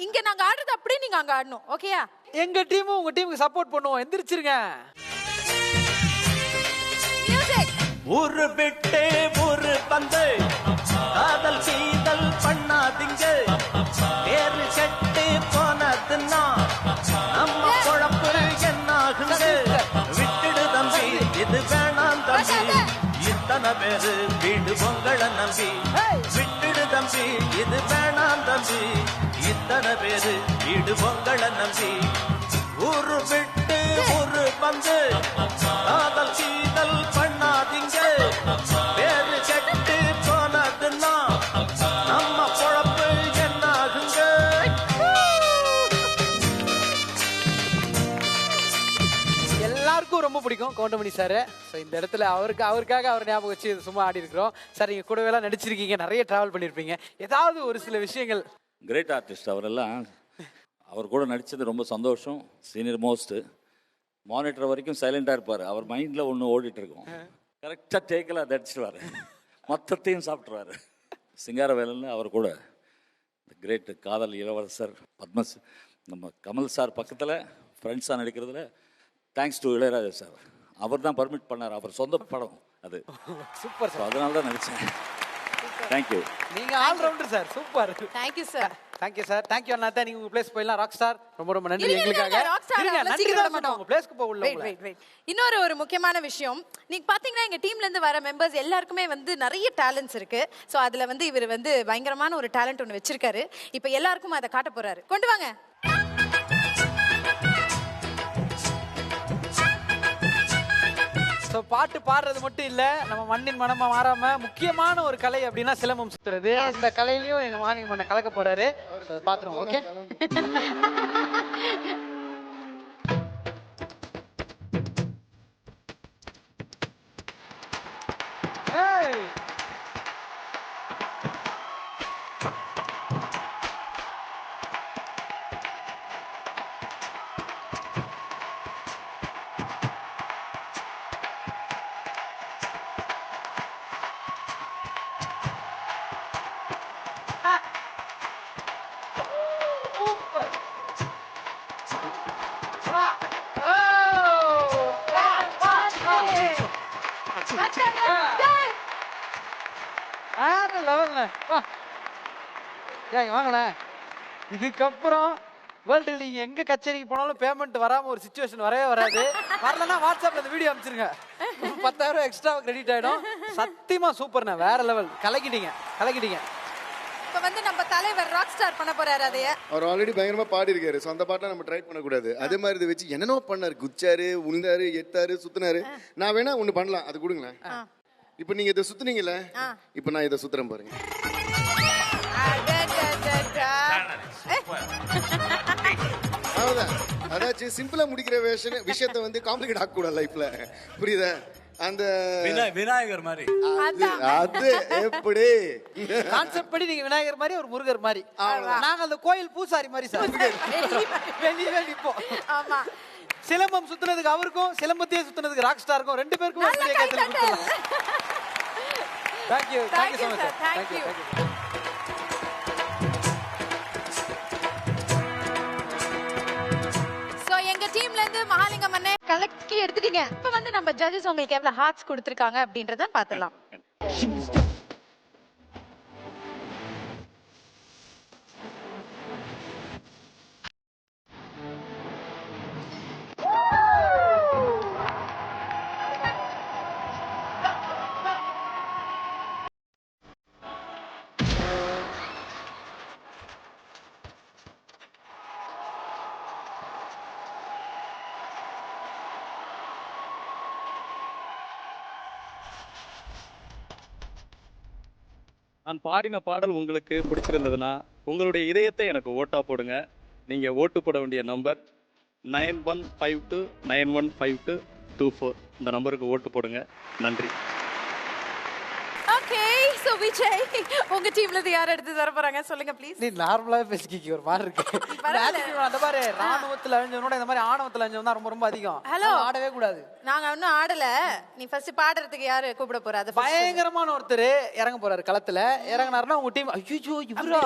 இங்க நாங்க ஆடுறது அப்படியே நீங்க அங்க ஆடணும். ஓகேயா?
எங்க டீம் உங்க டீமுக்கு சப்போர்ட் பண்ணுவோம். எந்திரிச்சிருங்க.
ஒரு விட்டு ஒரு பந்து காதல் சீதல் பண்ணாதீங்க. பேரு கெட்டு போனதுன்னா நம்ம குழப்பு என்னாகுங்க. விட்டுடு தம்பி, இது வேணாம் தம்பி. இத்தனை பேரு வீடு பொங்கலை நம்பி. விட்டுடு தம்பி, இது வேணாம் தம்பி. இத்தனை பேரு வீடு பொங்கலை நம்பி. ஒரு விட்டு ஒரு பந்து காதல் சீதல் பண்ணாதீங்க. பேரு கெட்டு போனதுன்னா நம்ம குழப்பு என்னாகுங்க.
எல்லாருக்கும் ரொம்ப பிடிக்கும் கவுண்டமணி சார். ஸோ இந்த இடத்துல அவருக்காக அவர் ஞாபகம் வச்சு சும்மா ஆடி இருக்கிறோம். சார் நீங்கள் கூடவே எல்லாம் நடிச்சிருக்கீங்க, நிறைய டிராவல் பண்ணியிருப்பீங்க. ஏதாவது ஒரு சில விஷயங்கள்.
கிரேட் ஆர்டிஸ்ட் அவரெல்லாம். அவர் கூட நடித்தது ரொம்ப சந்தோஷம். Senior most. மானிட்டர் வரைக்கும் சைலண்டாக இருப்பார். அவர் மைண்டில் ஒன்று ஓடிட்டுருக்கோம். கரெக்டாக டேக்கில் அதை அடிச்சிடுவார். மொத்தத்தையும் சாப்பிட்ருவார். சிங்காரவேலன்னு அவர் கூட கிரேட் காதல் இளவரசர் பத்மஸ் நம்ம கமல் சார் பக்கத்தில் ஃப்ரெண்ட்ஸாக நடிக்கிறதுல தேங்க்ஸ் டு இளையராஜா சார். அவர் தான் பர்மிட் பண்ணார். அவர் சொந்த படம் அது.
Super sir.
அதனால தான் நடித்தேன். தேங்க்யூ.
நீங்க all rounder sir. Super.
Thank you sir.
Thank you sir. Thank you அண்ணாத்தா. நீங்க உங்க பிளேஸ் போயிடலாம். ராக் ஸ்டார் ரொம்ப நன்றி எங்களுக்காக. உங்க பிளேஸ்க்கு போக
இன்னொரு ஒரு முக்கியமான விஷயம், நீங்க பாத்தீங்கன்னா எங்க டீம்ல இருந்து வர மெம்பர்ஸ் எல்லாருக்குமே வந்து நிறைய டேலண்ட்ஸ் இருக்கு. சோ அதுல வந்து இவர் வந்து பயங்கரமான ஒரு டேலண்ட் ஒன்று வச்சிருக்காரு. இப்போ எல்லாருக்கும் அதை காட்ட போறாரு. கொண்டு வாங்க.
ஸோ பாட்டு பாடுறது மட்டும் இல்ல, நம்ம மண்ணின் மனமா மாறாம முக்கியமான ஒரு கலை அப்படின்னா சிலம்பம் சுத்துறது. அந்த கலையிலயும் எங்க மாநில மண்ணை கலக்க போறாரு. பாத்துருவோம். ஓகே. வாங்கல. இதுக்கப்புறம் வேர்ல்டு நீங்க எங்க கச்சேரிக்கு போனாலும் பேமெண்ட் வராம ஒரு சிச்சுவேஷன் வரவே வராது. வரலன்னா வாட்ஸ்அப்ல இந்த வீடியோ அனுப்பிச்சிருங்க. 10,000 எக்ஸ்ட்ரா கிரெடிட் ஆயிடும். சத்தியமா சூப்பர்ண்ணா. வேற லெவல். கலக்கிட்டீங்க.
இப்போ வந்து நம்ம தலைவர் ராக் ஸ்டார் பண்ண போறாரு. அதைய
அவர் ஆல்ரெடி பயங்கரமா பாடி இருக்காரு. ஸோ அந்த பாட்டை நம்ம ட்ரை பண்ணக்கூடாது. அதே மாதிரி இதை வச்சு என்னென்னோ பண்ணாரு. குச்சாரு, உளுந்தாரு, எத்தாரு, சுத்தினாரு. நான் வேணா ஒண்ணு பண்ணலாம். அது கொடுங்களேன். இப்போ நீங்க இதை சுத்துனீங்கல்ல, இப்போ நான் இதை சுத்துறேன் பாருங்க. அதாச்சும் சிம்பிளா முடிக்கிற விஷயத்தை வந்து காம்ப்ளிகேட் ஆக கூடாது லைஃப்ல. புரியுதா? அந்த
விநாயகர் மாதிரி
அது எப்படி
கான்செப்ட் படி நீங்க விநாயகர் மாதிரி ஒரு முருகர் மாதிரி நாங்க அந்த கோயில் பூசாரி மாதிரி சார் வெளியே நிப்போம்.
ஆமா.
சிலம்பம் சுத்துனதுக்கு அவருக்கும் சிலம்பத்தையே சுத்துனதுக்கு ராக் ஸ்டாருக்கும் 2 பேருக்கும் ஒரு பெரிய கைத்தட்டல் கொடுக்கலாம். Thank you so much sir. Thank you.
So எங்க டீம்ல இருந்து மகாலிங்கம் அண்ணே கலக்கி எடுத்துட்டீங்க. இப்ப வந்து நம்ம ஜட்ஜஸ் உங்களுக்கு எவ்வளவு ஹார்ட்ஸ் கொடுத்திருக்காங்க அப்படின்றத பாத்துடலாம்.
நான் பாடின பாடல் உங்களுக்கு பிடிச்சிருந்ததுன்னா உங்களுடைய இதயத்தை எனக்கு ஓட்டா போடுங்க. நீங்கள் ஓட்டு போட வேண்டிய நம்பர் 9152915224. இந்த நம்பருக்கு ஓட்டு போடுங்க. நன்றி.
ஓகே சோ விஜய் உங்க டீம்ல இருந்து யார் எடுத்து தர போறாங்க சொல்லுங்க ப்ளீஸ்.
நீ நார்மலாவே பேசிக்கிங்க ஒரு மாதிரி இருக்கு. அந்த மாதிரி ராணுவத்துல அழிஞ்சவனோட இந்த மாதிரி ஆணவத்துல அழிஞ்சவன் தான் ரொம்ப ரொம்ப அதிகம்.
ஹலோ
ஆடவே கூடாது.
நாங்க இன்னும் ஆடல. நீ ஃபர்ஸ்ட் பாடுறதுக்கு யாரு கூப்பிட போறா? அது
பயங்கரமான ஒருத்தர் இறங்க போறாரு களத்துல. இறங்கினாருன்னா உங்க டீம் ஐயோ இவரா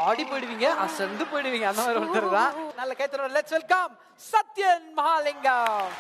ஆடி போயிடுவீங்க, அசந்து போயிடுவீங்க. அந்த மாதிரி ஒருத்தர் தான். நல்ல கைத்தறோம். Let's welcome Sathyan Mahalingam.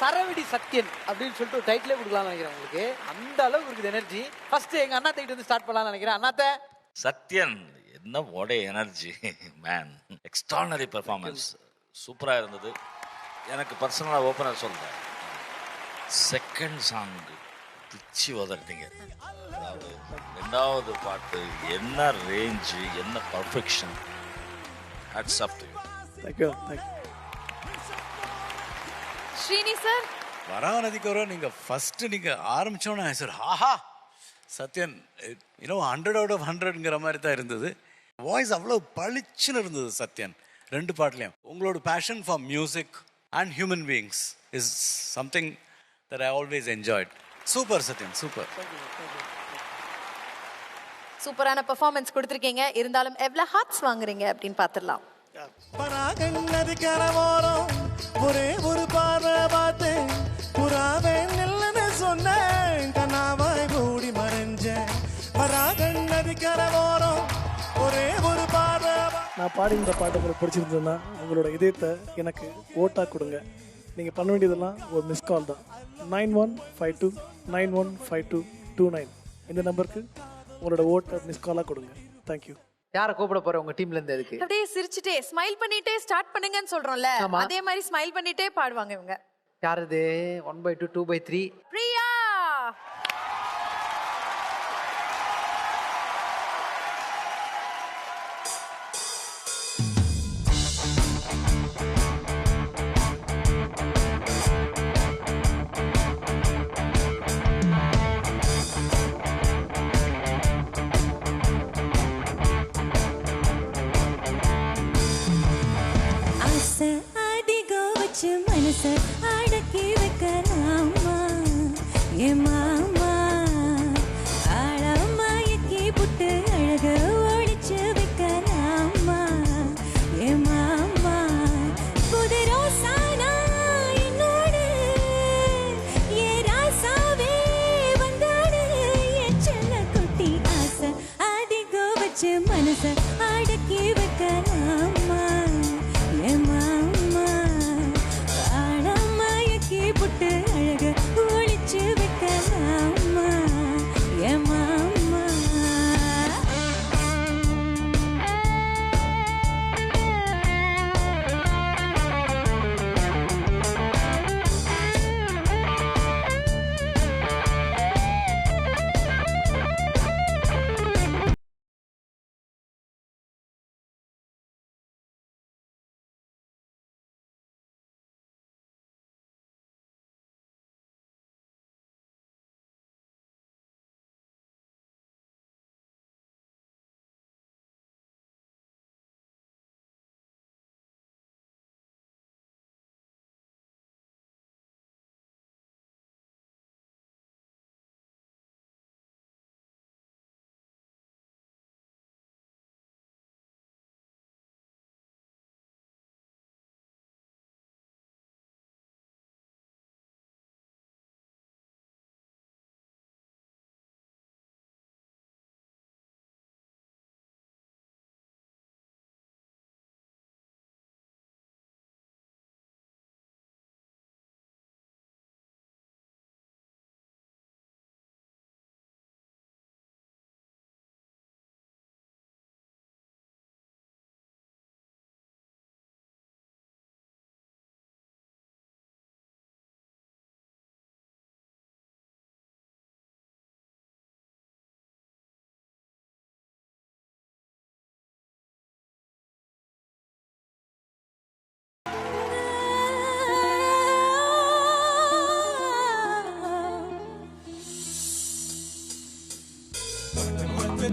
சரவெடி சத்யன் அப்படின்னு சொல்லிட்டு ஒரு டைட்டிலே கொடுக்கலாம்னு நினைக்கிறேன் உங்களுக்கு. அந்த அளவுக்கு இருக்குது எனர்ஜி. ஃபர்ஸ்ட் எங்க அண்ணா தைட்டு வந்து ஸ்டார்ட் பண்ணலாம்னு நினைக்கிறேன். அண்ணாத்த
சத்யன் என்ன ஓட எனர்ஜி மேன், எக்ஸ்ட்ரானரி பெர்ஃபார்மன்ஸ், சூப்பராக இருந்தது. எனக்கு பர்சனலாக ஓப்பனாக சொல்கிறேன், செகண்ட் சாங் பிச்சு உதறிட்டீங்க. அதாவது ரெண்டாவது பாட்டு என்ன ரேஞ்சு, என்ன perfection. Hats off to you.
Thank you thank you.
Srini sir,
வராநதிக்கு நீங்க ஃபர்ஸ்ட் நீங்க ஆரம்பிச்சோன்னா சார் ஆஹா சத்யன் 100 out of 100ங்கிற மாதிரி தான் இருந்தது. வாய்ஸ் அவ்வளோ பளிச்சுன்னு இருந்தது சத்யன் ரெண்டு பாட்டுலையும். உங்களோட passion for music and human beings is something that I always enjoyed. Super Sathyan, super.
சூப்பரான பெர்ஃபார்மன்ஸ் கொடுத்துருக்கீங்க. இருந்தாலும் எவ்வளவு ஹார்ட்ஸ் வாங்குறீங்க அப்படின்னு பார்த்துடலாம்.
பராகன்னது கரவோரம் ஒரே ஒரு பார்வை பார்த்து புறாவே நில்லுன்னு சொன்னேன், கனாவாய் மூடி மறைஞ்சேன். பராகன்னது கரவோரம் ஒரே ஒரு பார்வை.
நான் பாடின பாட்டு உங்களுக்கு பிடிச்சிருந்ததுன்னா உங்களோட இதயத்தை எனக்கு ஓட்டாக கொடுங்க. நீங்கள் பண்ண வேண்டியதெல்லாம் ஒரு மிஸ் கால் தான். 9152 915229 இந்த நம்பருக்கு உங்களோட ஓட்டை மிஸ் காலாக கொடுங்க. தேங்க்யூ.
யாரை கூப்பிட போற உங்க டீம்ல இருந்து? அதுக்கு
அப்படியே சிரிச்சுட்டே ஸ்மைல் பண்ணிட்டே ஸ்டார்ட் பண்ணுங்கன்னு சொல்றோம்ல, அதே மாதிரி ஸ்மைல் பண்ணிட்டே பாடுவாங்க இவங்க.
யாரது? 1/2 2/3
பிரியா.
மனச அடக்கி வைக்கலாமா ஏ மாமா, ஆழமாயக்கி புட்டு அழக ஒழிச்சு வைக்கலாமா ஏ மாமா. புதிரோசானா என்னோடு ஏ ராசாவே வந்தாடு என் செல்ல குட்டி. ஆசை அதிகம் வச்சு மனச அடக்கி வைக்கலாமா ஏ மாமா, புட்டு அழக ஒழிச்சு வைக்கலாமா ஏ மாமா.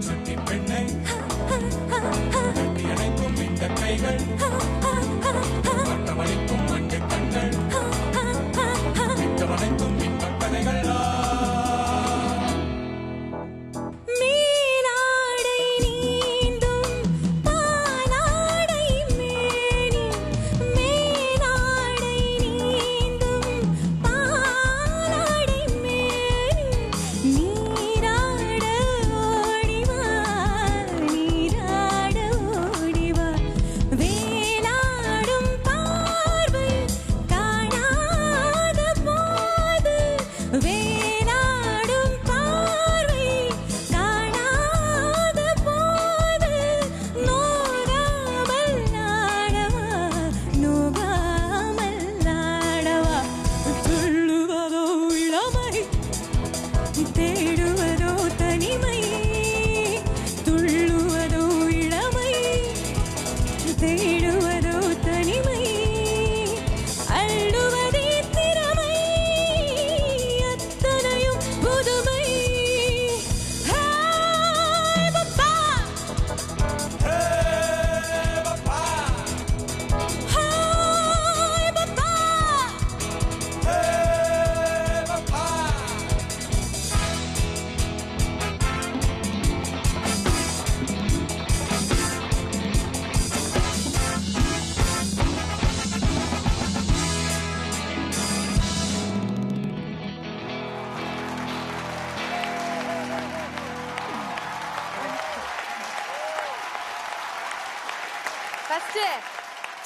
சுட்டி பெண்ணை கட்டி அணைக்கும் இந்த கைகள், மற்றவனைக்கும் மண்டு கண்கள், மித்தவனைக்கும் இன்பக் கதைகள்.
வேளா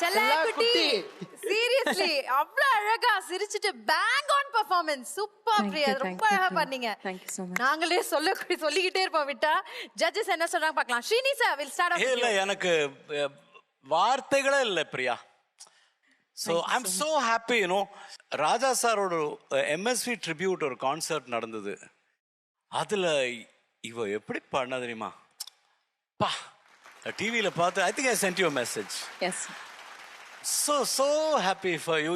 செல்லக்குட்டி சீரியஸ்லி அவ்வளவு அழகா சிரிச்சிட்டு bang on performance super Priya ரொம்ப அழகா பண்ணீங்க நாங்களே சொல்லிக்கிட்டே இருப்போம் விட்டா ஜட்ஜஸ் என்ன சொல்றாங்க பார்க்கலாம் Srini sir will start off
இல்ல எனக்கு வார்த்தைகளே இல்ல Priya so I am so happy you know Raja சாரோட எம்எஸ்வி ட்ரிபியூட் ஒரு கான்சர்ட் நடந்தது அதுல இவ எப்படி பண்ண தெரியுமா பா டிவியில பார்த்து I think I sent you message
yes
so happy for you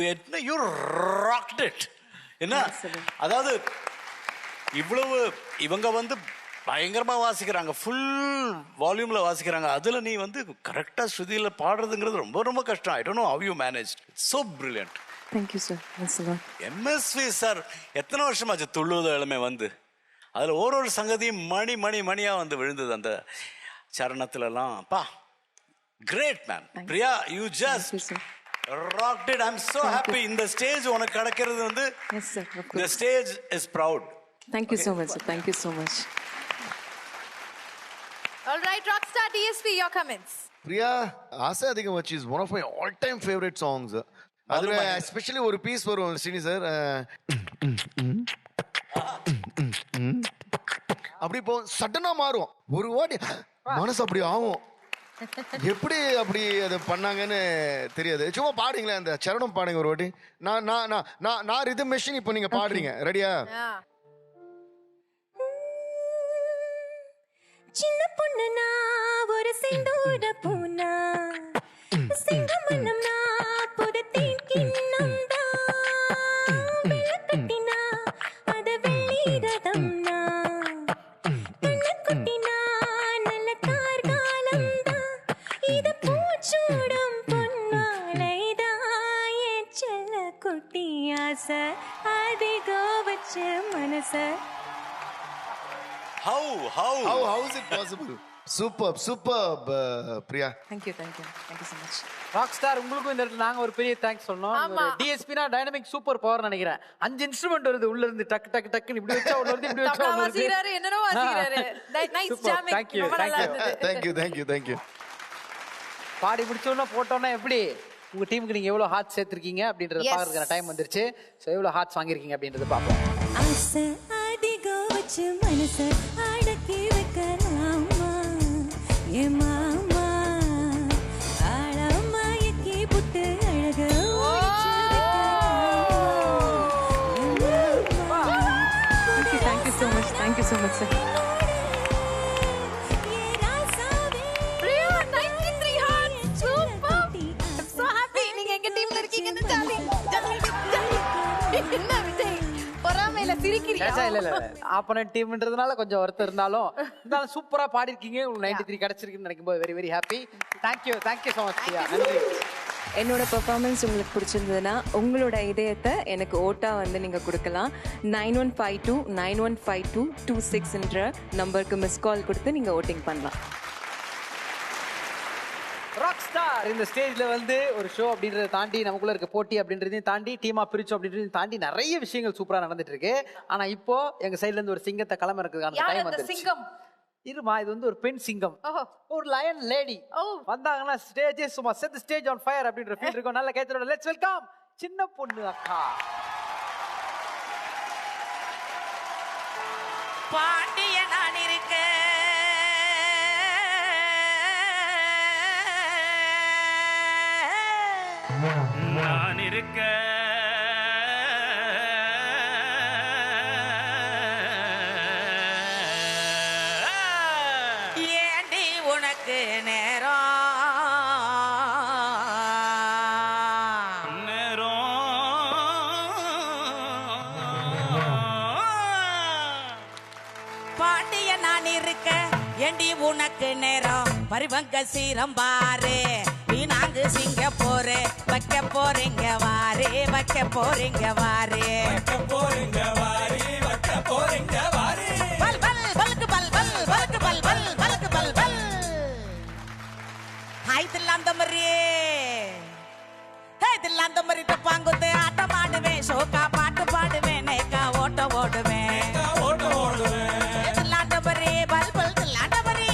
you rocked it என்ன அதாவது இவ்வளவு இவங்க வந்து பயங்கரமா வாசிக்கிறாங்க ஃபுல் வால்யூம்ல வாசிக்கிறாங்க அதுல நீ வந்து கரெக்டா ஸ்ருதியில பாடுறதுங்கிறது ரொம்ப ரொம்ப கஷ்டம் I don't know how you managed so brilliant
thank you sir
MSV sir எத்தனை வருஷமாச்சு துள்ளுவது இளமை வந்து அதுல ஒரு சங்கதியும் மணியா வந்து விழுந்தது அந்த சரணத்துலலாம் பா great man Priya you just rocked it. I'm so happy இந்த ஸ்டேஜ் உனக்கு கிடைக்கிறது வந்து
yes sir
the stage is proud
thank you so much sir thank you so much
all right rockstar DSP your comments
Priya ஆசை அதிகம் வச்சு is one of my all time favourite songs அதுல especially ஒரு piece வரும் Srini sir அப்படி போ சடனா மாறும் ஒரு வாட்டி மனசு அப்படி ஆகும் எப்படி அப்படி அதை பண்ணாங்கன்னு தெரியாது சும்மா பாடுங்களேன் அந்த சரணம் பாடுங்க ஒரு வாட்டி நான் ரிதம் மெஷின் இப்போ நீங்க பாடுறீங்க ரெடியா
சின்ன பொண்ணு நான் ஒரு செந்தூர பூனா சிங்கமனம் நான் புதத்தின் கிண்ணம் தான் வெள்ளக்கட்டினா அது வெள்ளீரதம் நான் கண்ணக்குட்டினா நல்ல கார்காலம் தான் இது பூச்சூடும் பொன்னாலைதான் என் செல்ல குட்டி ஆசை அதிகோ வச்சு மனச
How is it possible? Superb, Priya.
thank you so much
Rockstar உங்களுக்கும் இந்த இடத்துல நாங்க ஒரு பெரிய தேங்க்ஸ் சொல்லணும் டிஎஸ்பினா டைனமிக் சூப்பர் பவர் நினைக்கிறேன் 5 இன்ஸ்ட்ருமெண்ட் வருது உள்ள இருந்து டக்கு டக்கு டக்குன்னு இப்படி வச்சா உள்ள வருது இப்படி வச்சா உள்ள வருது
வாசிறாரு என்னனோ வாசிறாரு நைஸ் ஜாமிங்
Thank you
பாடி முடிச்சோன்னா போட்டோன்னா எப்படி உங்க டீமுக்கு நீங்க எவ்வளவு ஹார்ட் சேர்த்திருக்கீங்க அப்படின்றத பாக்குறதுக்கான டைம் வந்துருச்சு சோ எவ்வளவு ஹார்ட்ஸ் வாங்கிருக்கீங்க அப்படின்றத பாப்போம்
ஆசை அதிகோ வச்சு மனச அடக்கி வைக்கலாமா ஏ மாமா ஆழமாயக்கி புட்டு அழக
thank you so much sir
opponent டீம்ன்றதுனால கொஞ்சம் வருத்தம் இருந்தாலும் சூப்பரா பாடி இருக்கீங்க உங்களுக்கு 93 கிடைச்சிருக்குன்னு நினைக்கும் போது very very happy thank you so much Priya நன்றி
என்னோட பெர்ஃபார்மன்ஸ் உங்களுக்கு பிடிச்சிருந்ததுன்னா உங்களோட இதயத்தை எனக்கு ஓட்டா வந்து நீங்கள் கொடுக்கலாம் 9152 நம்பருக்கு மிஸ் கால் கொடுத்து நீங்கள் ஓட்டிங் பண்ணலாம்
ராக்ஸ்டார் இந்த ஸ்டேஜ்ல வந்து ஒரு ஷோ அப்படின்றத தாண்டி நமக்குள்ள இருக்க போட்டி அப்படின்றதையும் தாண்டி டீமா பிரிச்சோம் அப்படின்றதையும் தாண்டி நிறைய விஷயங்கள் சூப்பரா நடந்துட்டு இருக்கு ஆனா இப்போ எங்க சைடுல இருந்து ஒரு சிங்கத்தை களம் இருக்கிறதுக்கான டைம் வந்துருச்சு
சிங்கம்
இருமா இது வந்து ஒரு பெண் சிங்கம் ஒரு லயன் லேடி வந்தாங்கன்னா ஸ்டேஜே சும்மா set the stage on fire அப்படின்ற ஃபீல் இருக்கும் நல்ல கேட்சரோட லெட்ஸ் வெல்கம் சின்ன பொண்ணு அக்கா
பாண்டிய நான் இருக்க
நான் இருக்க
ஏண்டி உனக்கு நேரம் பாண்டிய நான் இருக்க ஏண்டி உனக்கு நேரம் பரிவங்க சீரம் பாரு நாங்க சிங்கப்பூர் வைக்க போறீங்க வாரு வைக்க போறீங்க வாரு பல் பல் பல்கு பல் பல் பல்கு பல் பல் பல்கு பல் பல் இதெல்லாம் அந்த மாதிரி இதெல்லாம் அந்த மாதிரி தப்பாங்குது ஆட்டம் ஆடுவேன் ஷோக்கா பாட்டு பாடுவேன் நேக்கா ஓட்ட ஓடுவேன் இதெல்லாம் அந்த மாதிரி பல் பல் அந்த மாதிரி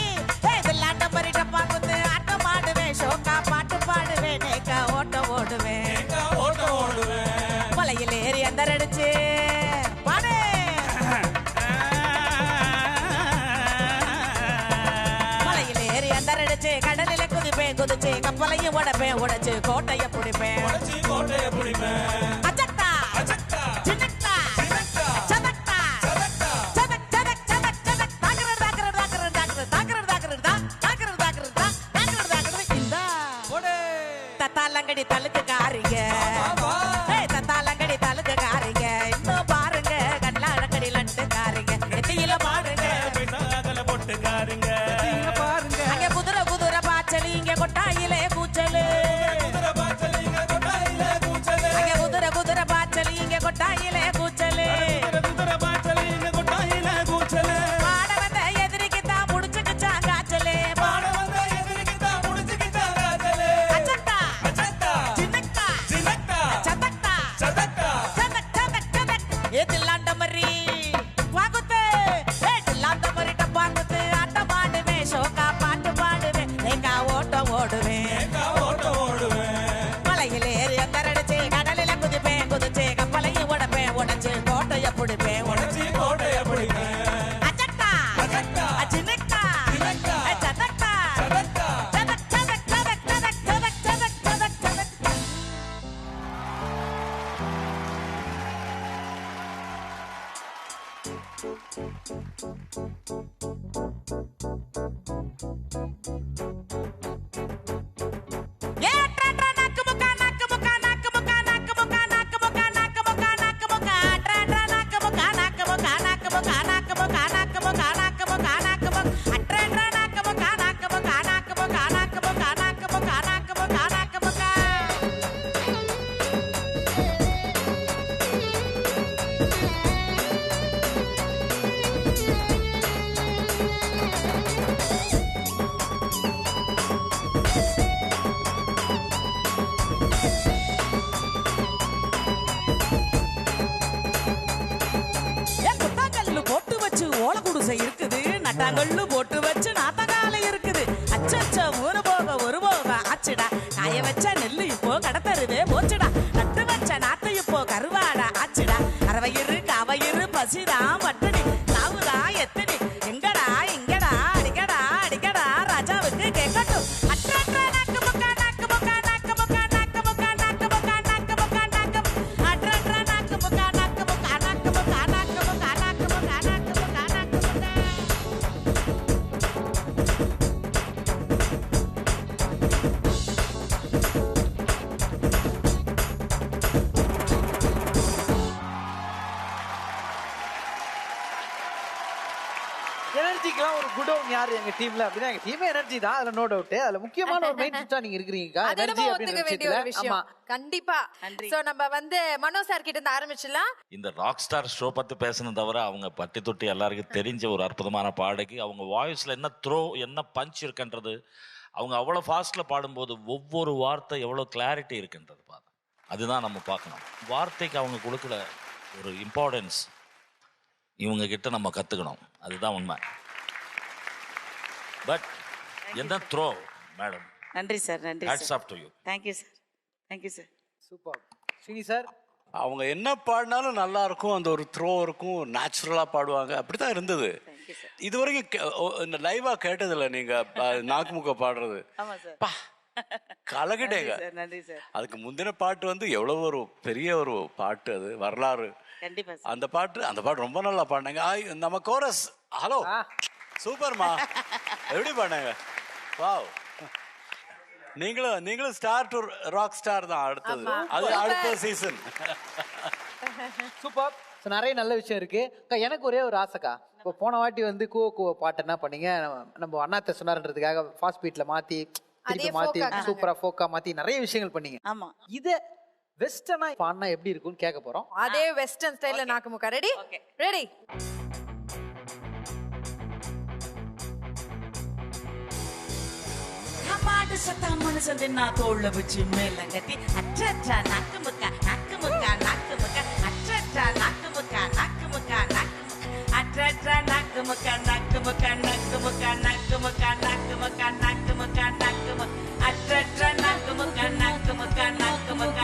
இதெல்லாம் அந்த மாதிரி தப்பாங்குது ஆட்டம் ஆடுவேன் ஷோக்கா பாட்டு பாடுவேன் நேக்கா ஓடுவேன் மலையில் ஏறி அந்த அடிச்சு பாடு மலையில் ஏறி அந்த அடிச்சு கடலில குதிப்பேன் குதிச்சு கப்பலையும் உடைச்சு கோட்டைய பிடிப்பேன் அஜக்தா சின்னக்தா சதக்தா சதக் சதக் சதக் சதக் தாக்கறது தாக்கறது தாக்கறது தாக்கறது தாக்கறது தாக்கறது தாக்கறது தாக்கறது தாக்கறது இந்த தத்தாலங்கடி தலுக்கு காரிங்க தத்தாலங்கடி தலுக்கு காரிங்க இன்னும் பாருங்க கண்ணாடக்கடி லட்டு காரிங்க எத்தியில பாருங்க பொட்டு காரிங்க அங்க குதிரை குதிரை பாச்சலி இங்க கொட்டாயிலே கூச்சலு அங்க குதிரை குதிரை பாச்சலி இங்க கொட்டாயிலே கூச்சலு பாட வந்த எதிரிக்கு தான் முடிச்சுக்கிச்சா காய்ச்சலு அச்சத்தா சின்னக்தா சதக்தா சதக் சதக் சதக் ஏதில்லாண்ட மரி வாங்குத்து ஏதில்லாண்ட மரி டப்பாங்குத்து ஆட்டம் ஆடுவேன் ஷோக்கா பாட்டு பாடுவேன் ஏக்கா ஓட்டம் ஓடுவேன் மலையில் ஏறி அந்தரடிச்சு கடலில குதிப்பேன் குதிச்சு கப்பலையும் உடைச்சு கோட்டைய பிடிப்பேன் அச்சத்தா சின்னக்தா சதக்தா சதக் சதக் சதக் சதக் சதக் சதக் சதக் சதக் இருக்குது நட்டாங்கல்லு போட்டு வச்சு நாத்தகால இருக்குது அச்சச்ச ஒரு போக ஆச்சுடா காய வச்ச நெல்லு இப்போ கடத்தருவே போச்சுடா நட்டு வச்ச நாத்து இப்போ கருவாடா ஆச்சுடா அரவயிறு காவயிறு பசிடா பட்டடி சாவுதா எத்தடி எங்கடா இங்கடா அடிக்கடா அடிக்கடா ராஜாவுக்கு கேட்கட்டும் அற்றற்ற நாக்கு முக்கா நாக்கு முக்கா நாக்கு முக்கா நாக்கு முக்கா நாக்கு முக்கா நாக்கு முக்கா நாக்கு அற்றற்ற நாக்கு முக்கா நாக்கு முக்கா நாக்கு முக்கா நாக்கு முக்கா நாக்கு முக்கா நாக்கு முக்கா நாக்கு முக்கா
எனர்ஜிக்கெல்லாம் ஒரு குடோன் யாரு எங்க டீம்ல அப்படின்னா எங்க டீமே எனர்ஜி தான், அதுல நோ டவுட். அதுல முக்கியமான ஒரு மெயின் சுவிட்சா நீங்க இருக்கிறீங்க.
அது
எனர்ஜி
நம்ம
அப்படின்ற
ஒத்துக்க வேண்டிய ஒரு
விஷயத்துல. ஆமா.
விஷயம். கண்டிப்பா. சோ நம்ம வந்து மனோ சார் கிட்ட இருந்து ஆரம்பிச்சலாம்.
இந்த ராக் ஸ்டார் ஷோ பத்தி பேசணும் தவிர அவங்க பட்டி தொட்டி எல்லாருக்கும் தெரிஞ்ச ஒரு அற்புதமான பாடகி. அவங்க வாய்ஸ்ல என்ன த்ரோ என்ன பஞ்ச் இருக்குன்றது, அவங்க அவ்வளோ ஃபாஸ்ட்ல பாடும்போது ஒவ்வொரு வார்த்தை எவ்வளோ கிளாரிட்டி இருக்குன்றது பாருங்க. அதுதான் நம்ம பார்க்கணும். வார்த்தைக்கு அவங்க கொடுக்குற ஒரு இம்பார்ட்டன்ஸ் இவங்க கிட்ட நம்ம கத்துக்கணும். அதுதான் உண்மை. பட் என்ன த்ரோ மேடம்.
நன்றி சார், நன்றி
hats off to you.
Thank you sir, thank you sir.
Super. Srini sir
அவங்க என்ன பாடினாலும் நல்லா இருக்கும், அந்த ஒரு த்ரோ இருக்கும், நேச்சுரலாக பாடுவாங்க. அப்படி தான் இருந்தது. இது வரைக்கும் லைவா கேட்டதில்ல நீங்க நாக்குமுக்க பாடுறது. பா கலகிட்டேங்க.
நன்றி சார்.
அதுக்கு முந்தின பாட்டு வந்து எவ்வளவு ஒரு பெரிய ஒரு பாட்டு, அது வரலாறு.
கண்டிப்பா
அந்த பாட்டு ரொம்ப நல்லா பாடினாங்க. நம்ம கோரஸ் ஹலோ சூப்பர்மா, எப்படி பாடினாங்க. வாவ். நீங்களும் ஸ்டார் டு ராக் ஸ்டார் தான் அடுத்தது. அது அடுத்த சீசன்.
சூப்பர். நிறைய நல்ல விஷயம் இருக்கு. எனக்கு ஒரே ஒரு ஆசைக்கா, இப்போ போன வாட்டி வந்து கூவ பாட்டு என்ன பண்ணீங்க, நம்ம அண்ணாத்த சொன்னார்ன்றதுக்காக ஃபாஸ்ட் பீட்ல மாத்தி திருப்பி மாத்தி சூப்பரா ஃபோக்கா மாத்தி நிறைய விஷயங்கள் பண்ணீங்க.
ஆமா.
இத வெஸ்டர்னா பாடினா எப்படி இருக்கும்னு கேட்க போறோம்.
அதே வெஸ்டர்ன் ஸ்டைல்ல நாக்குமுக்கா. Ready ready.
மாடு சத்தா மனுஷன் தின்னா தோல்ல வச்சு மேல கட்டி அச்சா நாக்குமுக்கா நாக்குமுக்கா நாக்குமுக்கா அச்சா நாக்குமுக்கா நாக்குமுக்கா அச்சா நாக்குமுக்கா நாக்குமுக்கா நாக்குமுக்கா நாக்குமுக்கா நாக்குமுக்கா நாக்குமுக்கா நாக்குமுக்கா அச்சா நாக்குமுக்கா நாக்குமுக்கா நாக்குமுக்கா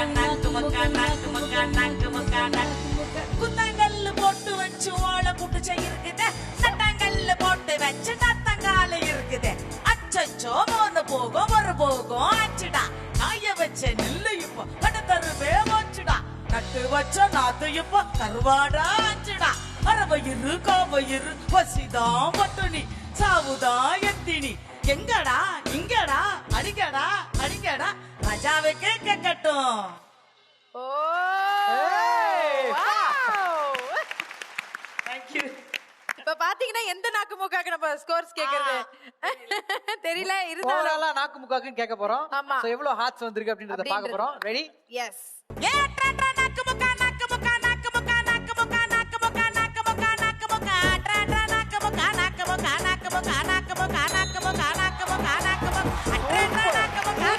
நட்டு வச்ச நாத்து இப்ப கருவாடா ஆச்சுடா. அரவயிறு காவயிறு பசிதான் பட்டுனி சாவுதான் எத்தினி. எங்கடா இங்கடா அடிக்கடா அடிக்கடா ராஜாவுக்கு கேட்கட்டும்.
தேங்க்யூ. இப்ப பாத்தீங்கன்னா எந்த நாக்கு மூக்காக்கு நம்ம ஸ்கோர்ஸ் கேக்குறது தெரியல. இருந்தாலும்
நாக்கு மூக்காக்கு கேட்க போறோம்.
ஆமா.
சோ எவ்வளவு ஹார்ட்ஸ் வந்திருக்கு அப்படின்றத பார்க்க போறோம். ரெடி?
எஸ்.
நாக்கு முக்கா நாக்கு முக்கா நாக்கு முக்கா நாக்கு முக்கா நாக்கு முக்கா நாக்கு முக்கா நாக்கு முக்கா ட்ரா ட்ரா நாக்கு முக்கா நாக்கு முக்கா நாக்கு முக்கா நாக்கு முக்கா நாக்கு முக்கா நாக்கு முக்கா நாக்கு முக்கா ட்ரா ட்ரா நாக்கு முக்கா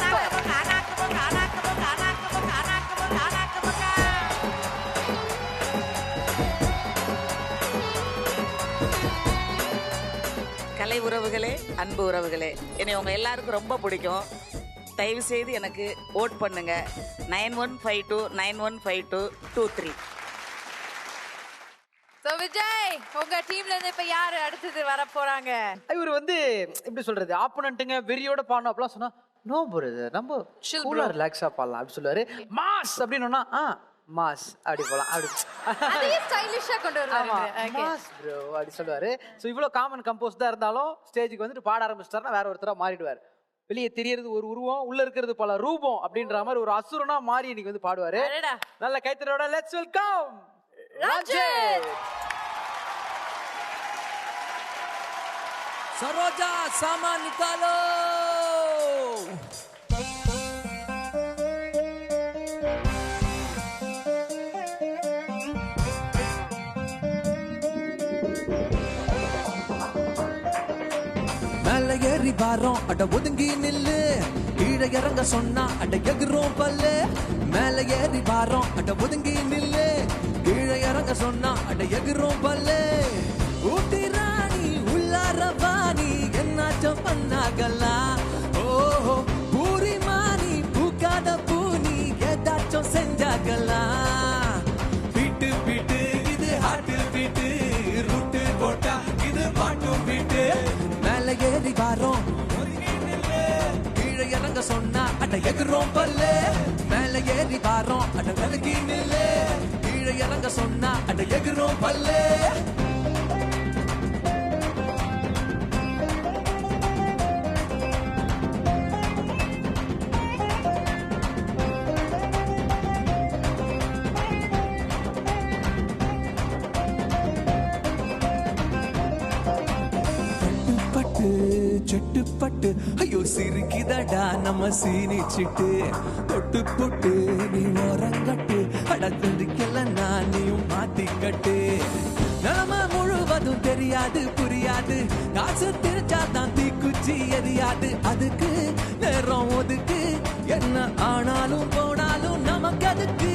நாக்கு முக்கா நாக்கு முக்கா நாக்கு முக்கா நாக்கு முக்கா நாக்கு முக்கா நாக்கு முக்கா. கலை உறவுகளே, அன்பு உறவுகளே, என்னை உங்க எல்லாருக்கும் ரொம்ப பிடிக்கும். தயவு செய்து எனக்கு ஓட் பண்ணுங்க. 9152 915223.
சோ விஜய், உங்க டீம்ல இருந்து இப்ப யாரு அடுத்தது வர போறாங்க?
இவர் வந்து எப்படி சொல்றது, ஆப்போனன்ட்டுங்க வெறியோட பாடணும் அப்படிலாம் சொன்னா நோ பிரதர், நம்ம கூலா ரிலாக்ஸா பாடலாம் அப்படி சொல்லுவாரு. மாஸ் அப்படின்னா மாஸ் அப்படி போலாம், அப்படி
அதே ஸ்டைலிஷா கொண்டு வருவாங்க.
மாஸ் ப்ரோ அப்படி சொல்லுவாரு. சோ இவ்வளவு காமன் கம்போஸ் தான் இருந்தாலும் ஸ்டேஜுக்கு வந்துட்டு பாட ஆரம்பிச்சிட்டாருன்னா வேற ஒருத்தரா மாறிடுவார். வெளியே தெரியறது ஒரு உருவம், உள்ள இருக்கிறது பல ரூபம் அப்படின்ற மாதிரி ஒரு அசுரனா மாறி இன்னைக்கு வந்து பாடுவாரு. நல்ல கைத்தறோட லெட்ஸ் வெல்கம் ரஞ்சித்.
सरोजा सामान निकालो. மேல ஏறி வாரோம் அட ஒதுங்கி நில்லு, கீழே இறங்க சொன்னா அட எகுறோம் பல்லு. மேல ஏறி வாரோம் அட ஒதுங்கி நில்லு, கீழே இறங்க சொன்னா அட எகுறோம் பல்லு. ஊட்டி ராணி உள்ளார வாணி என்னாச்சும் பண்ணாகலா. ஓஹோ பூரி மானி பூக்காத பூனி ஏதாச்சும் செஞ்சாகலா. பீட்டு பீட்டு இது ஹாட்டு பீட்டு, ரூட்டு போட்டா இது மாட்டும் பீட்டு. மேல ஏறி வாரோம் கீழே இறங்க சொன்னா அட எகுறோம் பல்லு. மேல ஏறி வாரோம் அட விலகி நில்லு, கீழே இறங்க சொன்னா அட எகுறோம் பல்லு. செட்டுப்பட்டு ஐயோ சிரிக்குதடா நம்ம சீனிச்சிட்டு. தொட்டு போட்டு நீ ஓரங்கட்டு அடக்கெல்லாம் நானையும் மாத்திக்கட்டு. நிலம முழுவதும் தெரியாது புரியாது, காசு தெரிச்சாதான் தீக்குச்சி எரியாது. அதுக்கு நேரம் ஒதுக்கு, என்ன ஆனாலும் போனாலும் நமக்கு அதுக்கு.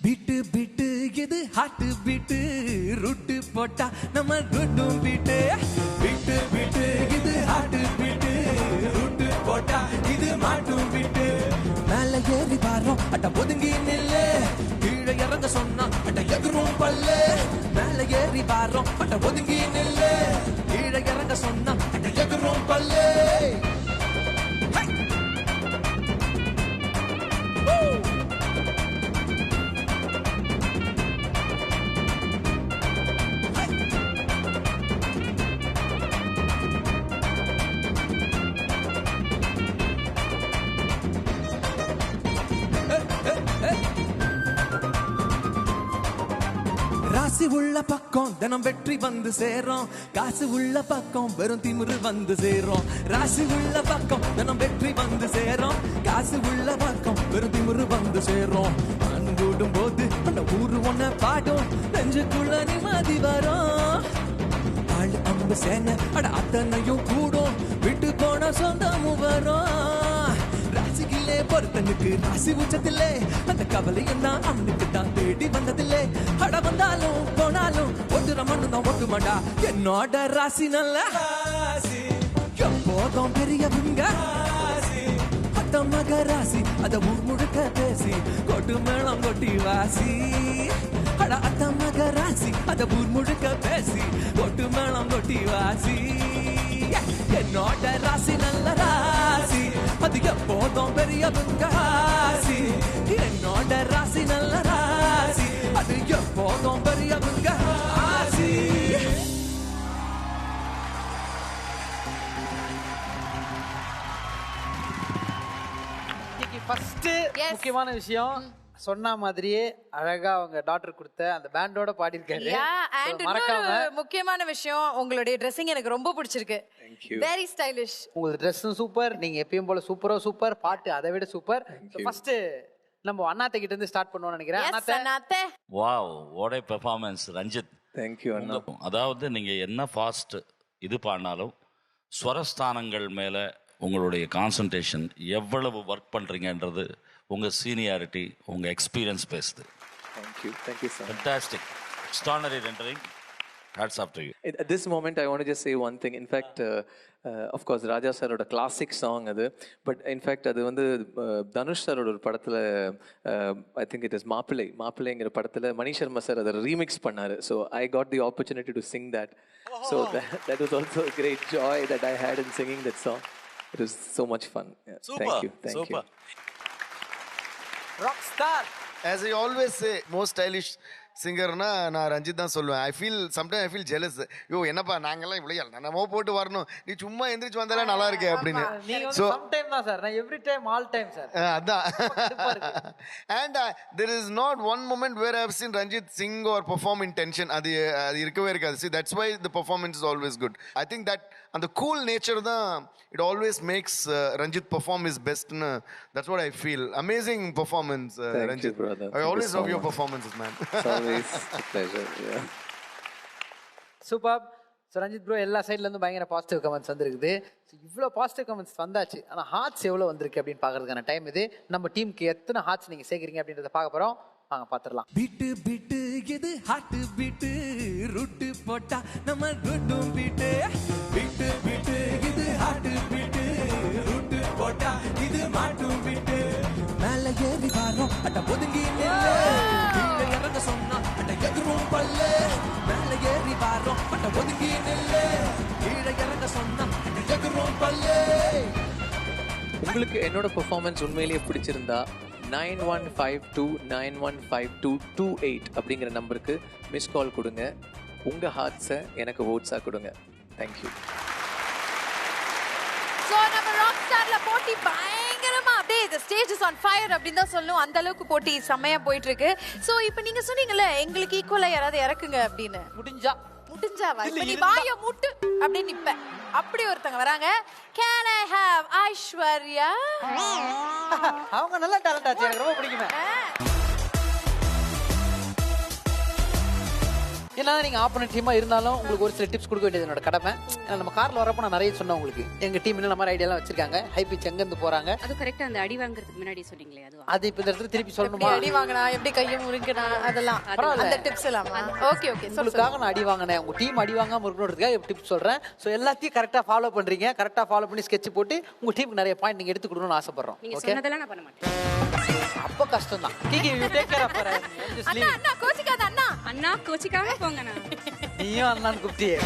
பீட்டு பீட்டு இது ஹாட்டு பீட்டு, ரூட்டு போட்டா நம்ம குட்டும் பீட்டு. பீட்டு பீட்டு இது ஹாட்டு பீட்டு, ரூட்டு போட்டா இது மாட்டும் பீட்டு. மேல ஏறி வாரோம் அட ஒதுங்கி நில்லு, கீழே இறங்க சொன்னா அட எகுறோம் பல்லு. மேல ஏறி வாரோம் அட ஒதுங்கி நில்லு, கீழே இறங்க சொன்னா அட எகுறோம் பல்லு. ராசி உள்ள பக்கம் தினம் வெற்றி வந்து சேரும், காசு உள்ள பக்கம் வெறும் திமிரு வந்து சேரும். ராசி உள்ள பக்கம் தினம் வெற்றி வந்து சேரும், காசு உள்ள பக்கம் வெறும் திமிரு வந்து சேரும். அன்பூடும் போது அந்த ஊரு ஒன்ன பாடும், நெஞ்சுக்குள்ள நிம்மதி வரும். ஆளு அம்பு சேன அட அத்தனையும் கூடும், விட்டு போன சொந்தமும் வரும். ராசிக்கிலே பொறுத்தனுக்கு ராசி உச்சத்திலே, அந்த கவலையும் தான் அவனுக்கு தான் தேடி வந்ததில்லை. அட வந்தாலும் போனாலும் ஒட்டுற மண்ணு தான் ஒட்டுமாடா. என்னோட ராசி நல்ல ராசி, எப்போதும் பெரியவங்க அத்த மக ராசி. அத ஊர் முழுக்க பேசி கொட்டு மேளம் கொட்டி வாசி. அட அத்த மக ராசி, அத ஊர் முழுக்க பேசி கொட்டு மேளம் கொட்டி வாசி. என்னோட ராசி நல்ல ராசி, அது எப்போதும் பெரியவங்க ராசி என்னோட ராசி நல்ல ராசி அது எப்போதும் பெரியவங்க ராசி
இன்னைக்கு ஃபர்ஸ்ட் முக்கியமான விஷயம் சொன்ன மாதிரியே அழகா அவங்க டாக்டர் கொடுத்த அந்த பேண்டோட பாடியிருக்காரு
அண்ட்
மறக்காம
இன்னொரு முக்கியமான விஷயம் உங்களுடைய ட்ரெஸ்ஸிங் எனக்கு ரொம்ப பிடிச்சிருக்கு வெரி ஸ்டைலிஷ்
உங்களுக்கு ட்ரெஸ்ஸும் சூப்பர் நீங்க எப்பயும் போல சூப்பர் பாட்டு அதை விட சூப்பர் ஃபர்ஸ்ட் நம்ம அண்ணாத்த கிட்ட இருந்து ஸ்டார்ட் பண்ணுவோம்னு நினைக்கிறேன்
அண்ணாத்தே
wow what a performance Ranjith.
Thank you அண்ணா.
அதாவது நீங்க என்ன ஃபாஸ்ட் இது பாடினாலும் ஸ்வரஸ்தானங்கள் மேல உங்களுடைய கான்சன்ட்ரேஷன் எவ்வளவு ஒர்க் பண்றீங்கன்றது உங்க சீனியாரிட்டி உங்க எக்ஸ்பீரியன்ஸ் பேசுது.
Thank you sir.
Fantastic extraordinary rendering. Hats off to you.
At this moment, I want to just say one thing. In fact, of course, Raja sir oda classic song adu. But in fact, adu vandu Dhanush sir oda padathula, I think it is Maapillaiங்கிற படத்துல மணி Sharma sir அதை remix பண்ணாரு. So I got the opportunity to sing that. So that was also a great joy that I had in singing that song. It was so much fun. Yeah.
Super.
Thank you.
Rockstar.
As I always say, most stylish சிங்கர்னா நான் ரஞ்சித் தான் சொல்லுவேன். I feel jealous. யோ என்னப்பா நாங்கெல்லாம் இவ்வளோ என்னமோ போட்டு வரணும், நீ சும்மா எந்திரிச்சு வந்தாலே நல்லா இருக்கே அப்படின்னு.
ஸோ சம்டைம் தான் சார், நான் every time all time sir.
அதான். And there is not one moment where I have seen Ranjith Singh or perform in tension. அது இருக்கவே இருக்காது. See that's why the performance is always good. I think that அந்த cool nature தான் it always makes Ranjit perform his best. That's what I feel. Amazing performance,
Thank
Ranjit.
you, brother.
I always love your performances, man.
It's always a pleasure. Yeah.
Super. So Ranjith bro எல்லா சைட்லேருந்து பயங்கர positive comments வந்துருக்குது. So இவ்வளோ positive comments வந்தாச்சு, ஆனால் hearts எவ்வளோ வந்திருக்கு அப்படின்னு பார்க்கறதுக்கான டைம் இது. நம்ம டீமுக்கு எத்தனை ஹார்ட்ஸ் நீங்கள் சேர்க்குறீங்க அப்படின்றத பார்க்க போகிறோம். வாங்க பார்த்துடலாம்.
பீட்டு பீட்டு இது ஹார்ட் பீட்டு ரூட்டு போட்டா நம்ம ரூட்டும் பீட்டு. பீட்டு பீட்டு இது ஹார்ட் பீட்டு ரூட்டு போட்டா இது மாட்டும் பீட்டு. மேல ஏறி வாரோம் அட்ட ஒதுங்கி நில்லு, கீழே இறங்க சொன்னா அட்ட எதிரும் பல்லு. மேல ஏறி வாரோம் அட்ட ஒதுங்கி நில்லு, கீழே இறங்க சொன்னா அட்ட எதிரும் பல்லு.
உங்களுக்கு என்னோட பெர்ஃபார்மன்ஸ் உண்மையிலேயே பிடிச்சிருந்தா 9152915228 அப்படிங்கிற நம்பருக்கு மிஸ் கால் கொடுங்க. உங்க ஹார்ட்ஸை எனக்கு ஓட்ஸா கொடுங்க. தேங்க்யூ.
சோ நம்ம ராக் ஸ்டார்ல போட்டி பயங்கரமா அப்படியே the stage is on fire அப்படின்னு தான் சொல்லணும். அந்த அளவுக்கு போட்டி செமையா போயிட்டு இருக்கு. சோ இப்போ நீங்க சொன்னீங்கல்ல எங்களுக்கு ஈக்குவலா யாராவது இறக்குங்க அப்படின்னு. முடிஞ்சாவா? இப்ப நீ வாய முட்டு அப்படியே நிப்ப. அப்படி ஒருத்தங்க வராங்க. Can I have Aishwarya?
அவங்க நல்ல டேலண்ட் ஆச்சு, எனக்கு ரொம்ப பிடிக்குமே. ஏன்னா நீங்க ஆப்போனன்ட் டீமா இருந்தாலும் உங்களுக்கு ஒரு சில டிப்ஸ் கொடுக்க வேண்டியது என்னோட கடமை. ஏன்னா நம்ம கார்ல வரப்போ நான் நிறைய சொன்னேன் உங்களுக்கு, எங்க டீம் என்ன மாதிரி ஐடியாலாம் வச்சிருக்காங்க, ஹை பிச் எங்க இருந்து போறாங்க.
அது கரெக்ட்டா அந்த அடி வாங்குறதுக்கு முன்னாடி சொன்னீங்களே அதுவா?
அது இப்ப இந்த இடத்துல திருப்பி சொல்லணுமா?
அடி வாங்குனா எப்படி கையை முறுக்குனா அதெல்லாம் அந்த டிப்ஸ் எல்லாம். Okay okay.
உங்களுக்காக நான் அடி வாங்கினேன், உங்க டீம் அடி வாங்காம இருக்கணும்ன்றதுக்காக டிப்ஸ் சொல்றேன். சோ எல்லாத்தையும் கரெக்டா ஃபாலோ பண்றீங்க. கரெக்டா ஃபாலோ பண்ணி ஸ்கெட்ச் போட்டு உங்க டீமுக்கு நிறைய பாயிண்ட் நீங்க எடுத்து கொடுக்கணும்னு ஆசைப்படுறோம்.
நீங்க சொன்னதெல்லாம் நான் பண்ண மாட்டேன்.
அப்ப கஷ்டம் தான். Kiki you take care of her.
அண்ணா அண்ணா கோச்சிக்காத அண்ணா.
அண்ணா கோச்சிக்காம போங்கண்ணா.
நீயும் அண்ணான்னு கூப்பிட்டியே.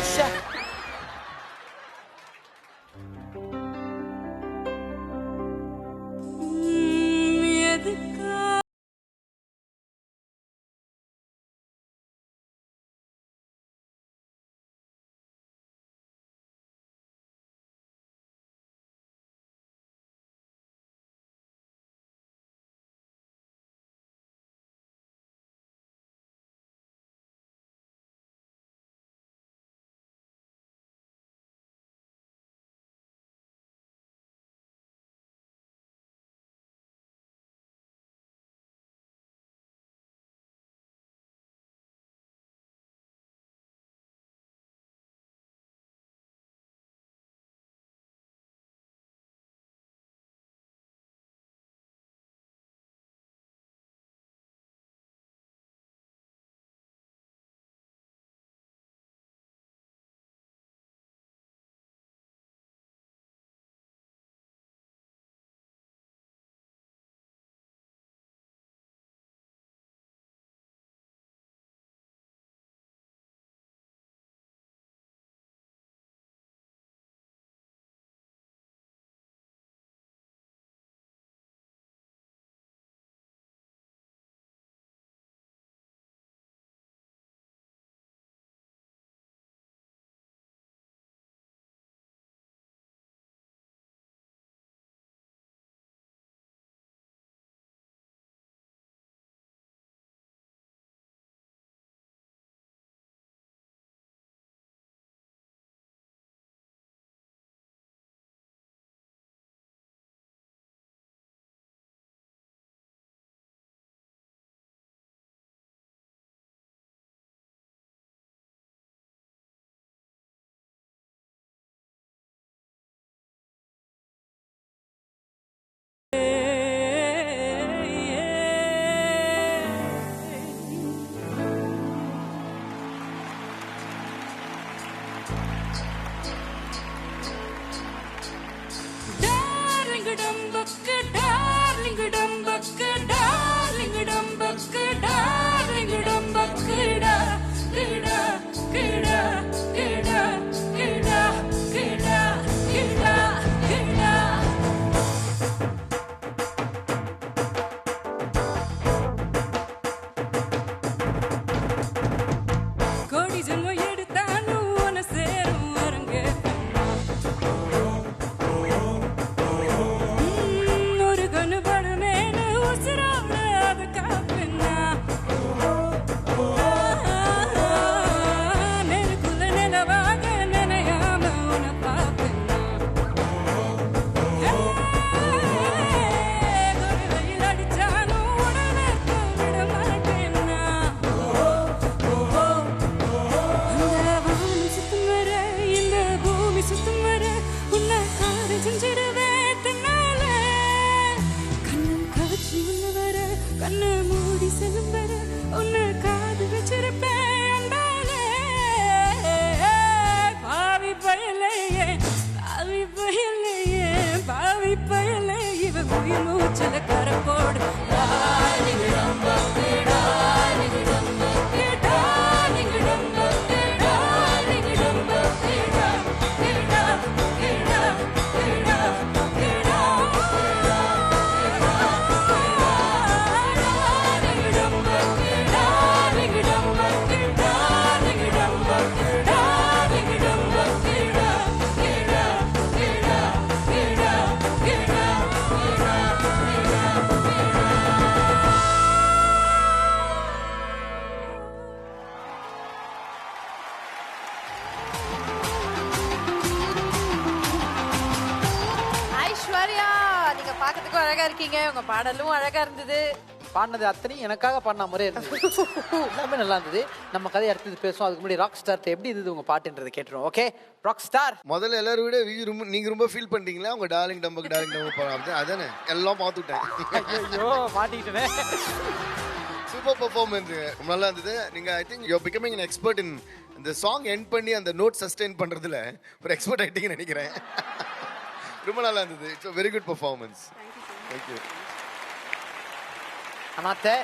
கண்ணு மூடி செல்லும் வரை உன்னை காது வச்சிருப்பேன் அன்பாலே. பாவி பயலையே பாவி பயலையே பாவி பயலே இவ உயிர் மூச்சல கரப்போடு
ஐஸ்வர்யா நீங்க பார்க்கிறதுக்கும் அழகா இருக்கீங்க, உங்க பாடலும் அழகா இருந்தது.
பாடினது அத்தனையும் எனக்காக பாடின முறை இருந்தது. எல்லாமே நல்லா இருந்தது. நம்ம கதையை அடுத்தது பேசுவோம். அதுக்கு முன்னாடி ராக் ஸ்டார் எப்படி இருந்தது உங்க பாட்டுன்றதை கேட்டுருவோம். ஓகே ராக் ஸ்டார்,
முதல்ல எல்லாரும் விட நீங்க ரொம்ப ஃபீல் பண்றீங்களா உங்க டார்லிங் டம்பக் அதானே எல்லாம் பார்த்துட்டேன்.
ஐயோ மாட்டிக்கிட்டேன்.
சூப்பர் பெர்ஃபார்மன்ஸ், நல்லா இருந்தது. நீங்க I think you are becoming an expert in இந்த சாங் எண்ட் பண்ணி அந்த நோட் சஸ்டெயின் பண்றதுல ஒரு எக்ஸ்பர்ட் ஆயிட்டீங்கன்னு நினைக்கிறேன். ரொம்ப நல்லா இருந்தது. It's a very good performance. Thank you.
அனாத்தே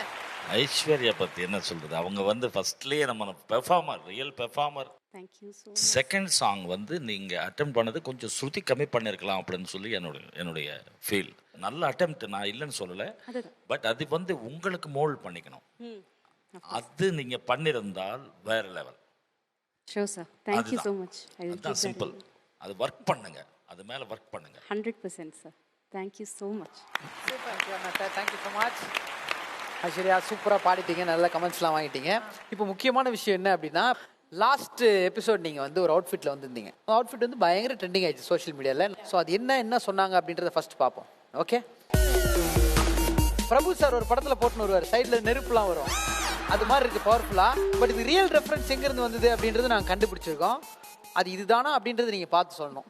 ஐஸ்வர்யா பத்தி என்ன சொல்றது, அவங்க வந்து ஃபர்ஸ்ட்லயே நம்ம performer, real performer.
Thank you so
second song வந்து நீங்க அட்டெம்ட் பண்ணது கொஞ்சம் ஸ்ருதி கம்மி பண்ணிருக்கலாம் அப்படின்னு சொல்லி என்னுடைய ஃபீல். நல்ல அட்டெம்ட், நான் இல்லைன்னு சொல்லல, பட் அது வந்து உங்களுக்கு மோல்ட் பண்ணிக்கணும். அது நீங்க பண்ணிருந்தால் வேற level.
Sure sir, thank you so much.
அதுதான் சிம்பிள். அது ஒர்க் பண்ணுங்க, அது மேல ஒர்க் பண்ணுங்க.
100% sir, thank you so much.
Thank you so much. Aishwarya சூப்பராக பாடிட்டீங்க, நல்ல கமெண்ட்ஸ்லாம் வாங்கிட்டீங்க. இப்போ முக்கியமான விஷயம் என்ன அப்படின்னா, லாஸ்ட் எபிசோட் நீங்கள் வந்து ஒரு அவுட்ஃபிட்டில் வந்துருந்தீங்க. அவுட்ஃபிட் வந்து பயங்கர ட்ரெண்டிங் ஆயிடுச்சு சோஷியல் மீடியாவில். ஸோ அது என்ன சொன்னாங்க அப்படின்றத ஃபர்ஸ்ட் பார்ப்போம். ஓகே, பிரபு சார் ஒரு படத்தில் போட்டுன்னு வருவார், சைடில் நெருப்புலாம் வரும், அது மாதிரி இருக்குது பவர்ஃபுல்லாக. பட் இது ரியல் ரெஃபரன்ஸ் எங்கேருந்து வந்தது அப்படின்றது நாங்கள் கண்டுபிடிச்சிருக்கோம். அது இதுதானா அப்படின்றது நீங்கள் பார்த்து சொல்லணும்.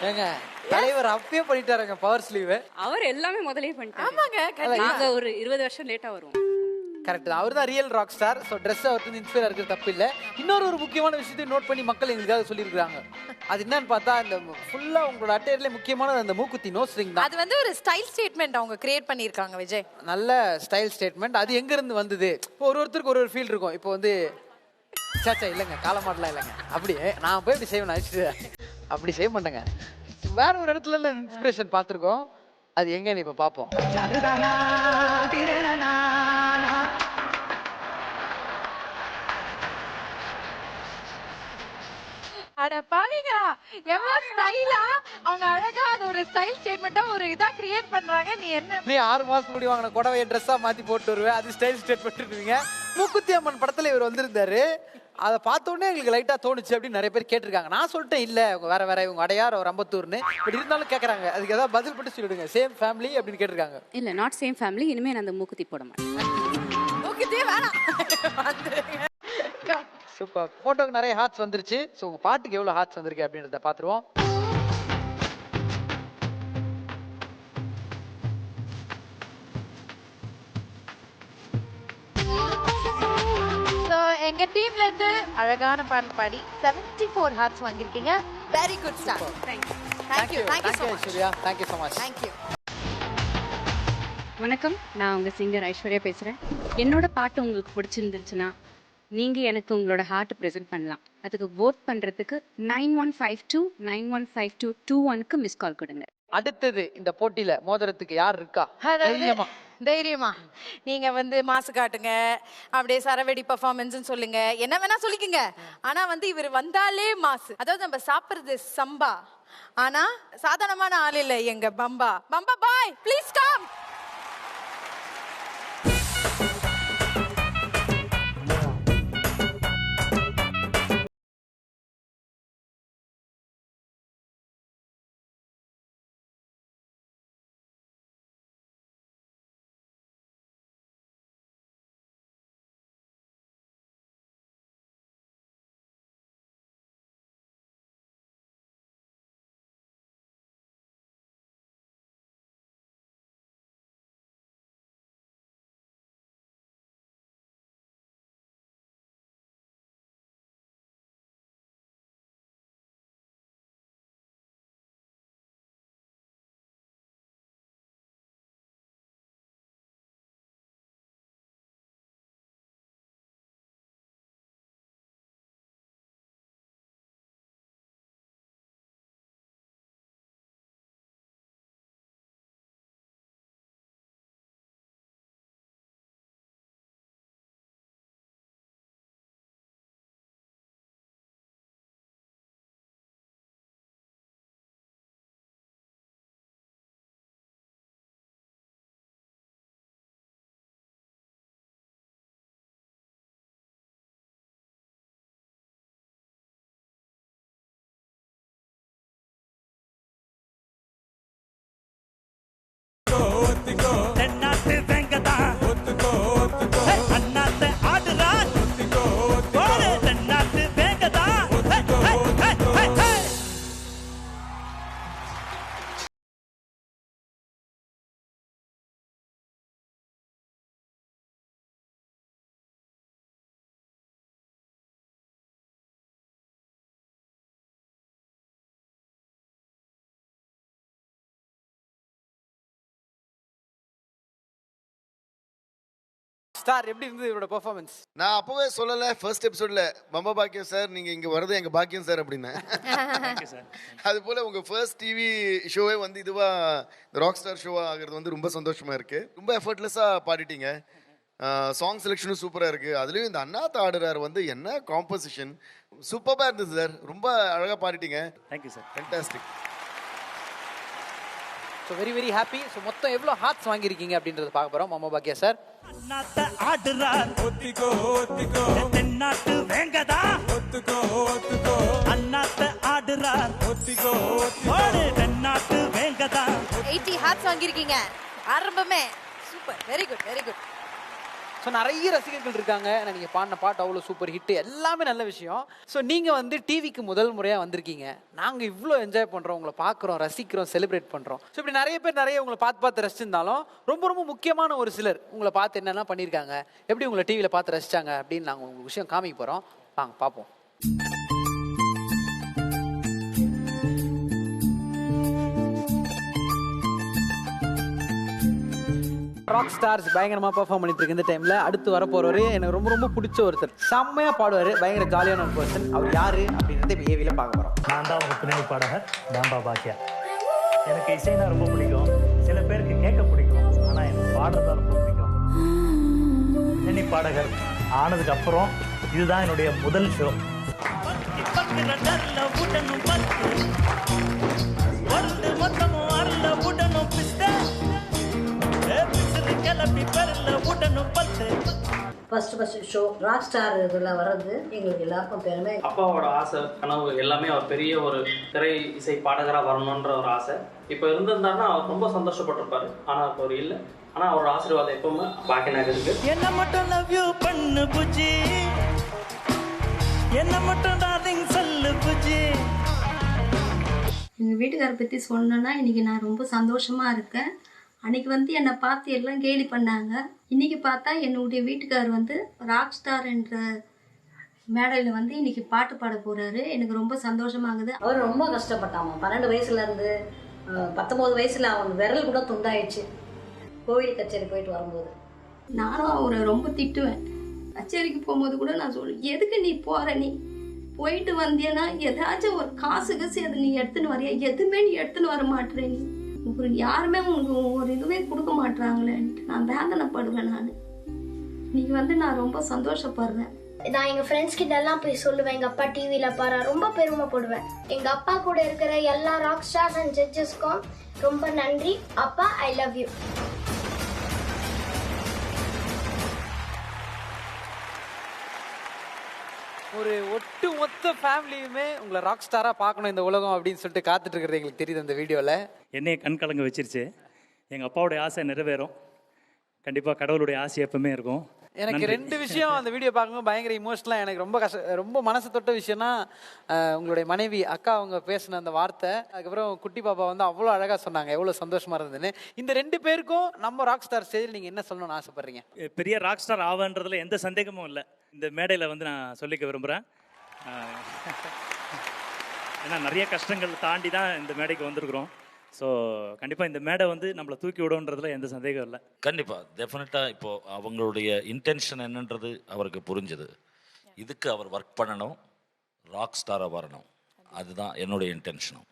ஏங்க தலைவர் அப்பயே பண்ணிட்டாருங்க பவர் ஸ்லீவ்.
அவர் எல்லாமே முதலே பண்ணிட்டாரு.
ஆமாங்க,
நாங்க ஒரு 20 வருஷம் லேட்டா வருவோம்.
கரெக்ட் தான், அவர் தான் real rock star. So dress அவருக்கு இன்ஸ்பயர் இருக்கிறது தப்பு இல்லை. ஒரு முக்கியமான விஷயத்தையும் நோட் பண்ணி மக்கள் எங்களுக்காக சொல்லியிருக்காங்க. அது என்னன்னு பார்த்தா, இந்த ஃபுல்லா உங்களோட அட்டையர்ல முக்கியமானது அந்த மூக்குத்தி நோஸ் ரிங் தான்.
அது வந்து ஒரு ஸ்டைல் ஸ்டேட்மெண்ட் அவங்க கிரியேட் பண்ணியிருக்காங்க விஜய்.
நல்ல ஸ்டைல் ஸ்டேட்மெண்ட். அது எங்க இருந்து வந்தது? இப்போ ஒருத்தருக்கு ஒரு ஃபீல் இருக்கும். இப்போ வந்து சாச்சா இல்லைங்க, காலமாடலாம் இல்லைங்க, அப்படியே நான் போய் இப்படி செய்வேன், அப்படி செய்ய மாட்டேங்க. வேற ஒரு இடத்துல இன்ஸ்பிரேஷன் பார்த்துருக்கோம். அது எங்கன்னு இப்போ பார்ப்போம்.
அட பாவிங்களா, எவ்வளவு ஸ்டைலா அவங்க அழகா அது ஒரு ஸ்டைல் ஸ்டேட்மெண்டா ஒரு இதா கிரியேட் பண்றாங்க.
நீ 6 மாசம் முடி வாங்கின புடவைய ட்ரெஸ்ஸா மாத்தி போட்டு வருவேன், அது ஸ்டைல் ஸ்டேட்மெண்ட் இருக்குவீங்க. மூக்குத்தி அம்மன் படத்துல இவர் வந்திருந்தாரு, அதை பார்த்த உடனே எங்களுக்கு லைட்டா தோணுச்சு அப்படின்னு நிறைய பேர் கேட்டிருக்காங்க. நான் சொல்லிட்டேன் இல்ல இவங்க வேற இவங்க அடையார் ஒரு அம்பத்தூர்னு. பட் இருந்தாலும் கேட்கறாங்க, அதுக்கு ஏதாவது பதில் பட்டு சொல்லிடுங்க. சேம் ஃபேமிலி அப்படின்னு கேட்டிருக்காங்க.
இல்ல, நாட் சேம் ஃபேமிலி. இனிமே நான் அந்த மூக்குத்தி போட மாட்டேன்.
மூக்குத்தியே வேணாம்.
சூப்பர். போட்டோக்கு நிறைய ஹார்ட்ஸ் வந்துருச்சு. ஸோ உங்க பாட்டுக்கு எவ்வளவு ஹார்ட்ஸ் வந்திருக்கு அப்படின்றத பார்த்துருவோம்.
ஸோ எங்க டீம்ல இருந்து அழகான பாட்டு பாடி 74 ஹார்ட்ஸ் வாங்கியிருக்கீங்க. Very good star. Thank you so much.
Aishwarya, thank you so much.
Thank you.
வணக்கம், நான் உங்க சிங்கர் ஐஸ்வர்யா பேசுறேன். என்னோட பாட்டு உங்களுக்கு பிடிச்சிருந்துச்சுன்னா நீங்க எனக்கு உங்களோட ஹார்ட் ப்ரெசென்ட் பண்ணலாம். அதுக்கு வோட் பண்றதுக்கு 9152915221க்கு மிஸ் கால் கொடுங்க.
அடுத்தது இந்த போட்டியில மோதிரத்துக்கு யார் இருக்கா?
தைரியமா நீங்க வந்து மாசு காட்டுங்க, அப்படியே சரவெடி பெர்ஃபார்மன்ஸ் சொல்லுங்க, என்ன வேணா சொல்லிக்கங்க. ஆனா வந்து இவர் வந்தாலே மாசு. அதாவது நம்ம சாப்பிடுறது சம்பா, ஆனா சாதாரணமான ஆள் இல்லை எங்க பம்பா. பம்பா பாய், ப்ளீஸ் கம்.
ஸ்டார் எப்படி இருந்தது இவரோட பெர்ஃபார்மன்ஸ்?
நான் அப்பவே சொல்லல ஃபர்ஸ்ட் எபிசோட்ல பம்பா பாக்கியம் சார் நீங்க இங்க வரது எங்க பாக்கியம் சார் அப்படின்னு. அது போல உங்க ஃபர்ஸ்ட் டிவி ஷோவே வந்து இதுவா ராக் ஸ்டார் ஷோவா ஆகிறது வந்து ரொம்ப சந்தோஷமா இருக்கு. ரொம்ப எஃபர்ட்லெஸ்ஸா பாடிட்டீங்க. சாங் செலெக்ஷனும் சூப்பரா இருக்கு. அதுலயும் இந்த அண்ணாத்த ஆடுறாரு வந்து என்ன காம்போசிஷன் சூப்பரா இருந்தது சார். ரொம்ப அழகா பாடிட்டீங்க.
Thank you sir.
Fantastic.
So very very happy. So மொத்தம் எவ்வளோ ஹார்ட்ஸ் வாங்கியிருக்கீங்க அப்படின்றத பார்க்க போகிறோம். மாமா பாக்கியா சார்.
அண்ணாத்த ஆடுறார் ஒத்திக்கோ ஒத்திக்கோ தென்னாட்டு வேங்கதா ஒத்துக்கோ ஒத்துக்கோ அண்ணாத்த ஆடுறார் ஒத்திக்கோ ஒத்திக்கோ தென்னாட்டு வேங்கதா.
80 ஹார்ட்ஸ் வாங்கியிருக்கீங்க ஆரம்பமே. Super, very good very good.
So நிறைய ரசிகர்கள் இருக்காங்க. நீங்கள் பாடின பாட்டு அவ்வளோ சூப்பர் ஹிட், எல்லாமே நல்ல விஷயம். ஸோ நீங்கள் வந்து டிவிக்கு முதல் முறையாக வந்திருக்கீங்க. நாங்கள் இவ்வளோ என்ஜாய் பண்ணுறோம், உங்களை பார்க்குறோம், ரசிக்கிறோம், செலிப்ரேட் பண்ணுறோம். ஸோ இப்படி நிறைய பேர் நிறைய உங்களை பார்த்து ரசிச்சிருந்தாலும் ரொம்ப ரொம்ப முக்கியமான ஒரு சிலர் உங்களை பார்த்து என்னென்ன பண்ணியிருக்காங்க, எப்படி உங்களை டிவியில் பார்த்து ரசித்தாங்க அப்படின்னு நாங்கள் உங்களுக்கு விஷயம் காமிக்க போகிறோம். வாங்க பார்ப்போம். ராக் ஸ்டார்ஸ் பயங்கரமா பெர்ஃபார்ம் பண்ணிட்டு இருக்கு இந்த டைம்ல. அடுத்து வர போறவரு எனக்கு ரொம்ப ரொம்ப பிடிச்ச ஒருத்தர். செம்மையா பாடுவாரு, பயங்கர ஜாலியான ஒரு பர்சன். அவர் யாரு அப்படின்றத இப்போ ஏவில பார்க்க போறோம்.
நான் தான் உங்க பின்னணி பாடகர் பம்பா பாக்கியா. எனக்கு இசைனா ரொம்ப பிடிக்கும், சில பேருக்கு கேட்க பிடிக்கும், ஆனா எனக்கு பாடுறதா ரொம்ப பிடிக்கும். பின்னணி பாடகர் ஆனதுக்கு அப்புறம் இதுதான் என்னுடைய முதல் show.
First show rock star இதில் வர்றது எங்களுக்கு எல்லாருக்கும் பெருமை.
அப்பாவோட ஆசை கனவு எல்லாமே அவர் பெரிய ஒரு திரை இசை பாடகராக வரணுன்ற ஒரு ஆசை. இப்போ இருந்திருந்தாருன்னா அவர் ரொம்ப சந்தோஷப்பட்டிருப்பாரு. ஆனால் இப்போ அவர் இல்லை. ஆனால் அவரோட ஆசீர்வாதம் எப்பவுமே பாக்கியனாக இருக்கு.
என்ன மட்டும் லவ் யூ பண்ணு புஜி, என்ன மட்டும் டார்லிங் சொல்லு புஜி.
எங்கள் வீட்டுக்காரை பற்றி சொன்னேன்னா இன்னைக்கு நான் ரொம்ப சந்தோஷமாக இருக்கேன். அன்னைக்கு வந்து என்னை பார்த்து எல்லாம் கேலி பண்ணாங்க. இன்னைக்கு பார்த்தா என்னுடைய வீட்டுக்கார் வந்து ராக் ஸ்டார் என்ற மேடையில் வந்து இன்னைக்கு பாட்டு பாட போறாரு. எனக்கு ரொம்ப சந்தோஷமாகுது. அவர் ரொம்ப கஷ்டப்பட்டான். 12 வயசுலேருந்து 19 வயசில் அவன் விரல் கூட துண்டாயிடுச்சு கோவில் கச்சேரி போயிட்டு வரும்போது. நானும் அவரை ரொம்ப திட்டுவேன். கச்சேரிக்கு போகும்போது கூட நான் சொல்லுவேன், எதுக்கு நீ போகிற, நீ போயிட்டு வந்தியன்னா ஏதாச்சும் ஒரு காசு அதை நீ எடுத்துன்னு வரையா, எதுவுமே நீ எடுத்துன்னு வர மாட்டேற, நீ உங்களுக்கு யாருமே உங்களுக்கு ஒரு இதுவே கொடுக்க மாட்டாங்களேன்ட்டு நான் வேதனைப்படுவேன். நீங்கள் வந்து நான் ரொம்ப சந்தோஷப்படுறேன்.
நான் எங்கள் ஃப்ரெண்ட்ஸ் கிட்ட எல்லாம் போய் சொல்லுவேன், எங்கள் அப்பா டிவியில் பாரு, ரொம்ப பெருமைப்படுவேன். எங்கள் அப்பா கூட இருக்கிற எல்லா ராக் ஸ்டார்ஸ் அண்ட் ஜட்ஜஸ்க்கும் ரொம்ப நன்றி. அப்பா, ஐ லவ் யூ.
ஒரு ஒட்டு மொத்த ஃபேமிலியுமே உங்களை ராக் ஸ்டாரா பார்க்கணும் இந்த உலகம் அப்படின்னு சொல்லிட்டு காத்துட்டு இருக்கிறது எங்களுக்கு தெரியுது அந்த வீடியோல.
என்னைய கண் கலங்க வச்சிருச்சு. எங்கள் அப்பாவுடைய ஆசை நிறைவேறும். கண்டிப்பாக கடவுளுடைய ஆசை எப்பவுமே இருக்கும்.
எனக்கு 2 விஷயம் அந்த வீடியோ பார்க்கும்போது பயங்கர இமோஷனலாக எனக்கு ரொம்ப மனசு தொட்ட விஷயம்னா உங்களுடைய மனைவி அக்கா அவங்க பேசின அந்த வார்த்தை, அதுக்கப்புறம் குட்டி பாப்பா வந்து அவ்வளோ அழகாக சொன்னாங்க, எவ்வளோ சந்தோஷமா இருந்ததுன்னு. இந்த 2 பேருக்கும் நம்ம ராக் ஸ்டார் ஸ்டேஜில் நீங்கள் என்ன சொல்லணும்னு ஆசைப்படுறீங்க?
பெரிய ராக் ஸ்டார் ஆவன்றதுல எந்த சந்தேகமும் இல்லை. இந்த மேடையில் வந்து நான் சொல்லிக்க விரும்புகிறேன். ஏன்னா நிறைய கஷ்டங்கள் தாண்டி தான் இந்த மேடைக்கு வந்திருக்கிறோம். ஸோ கண்டிப்பாக இந்த மேடை வந்து நம்மளை தூக்கி விடுன்றதுல எந்த சந்தேகம் இல்லை.
கண்டிப்பாக டெஃபினட்டாக இப்போது அவங்களுடைய இன்டென்ஷன் என்னன்றது அவருக்கு புரிஞ்சுது. இதுக்கு அவர் ஒர்க் பண்ணணும், ராக் ஸ்டாராக வரணும். அதுதான் என்னுடைய இன்டென்ஷனும்.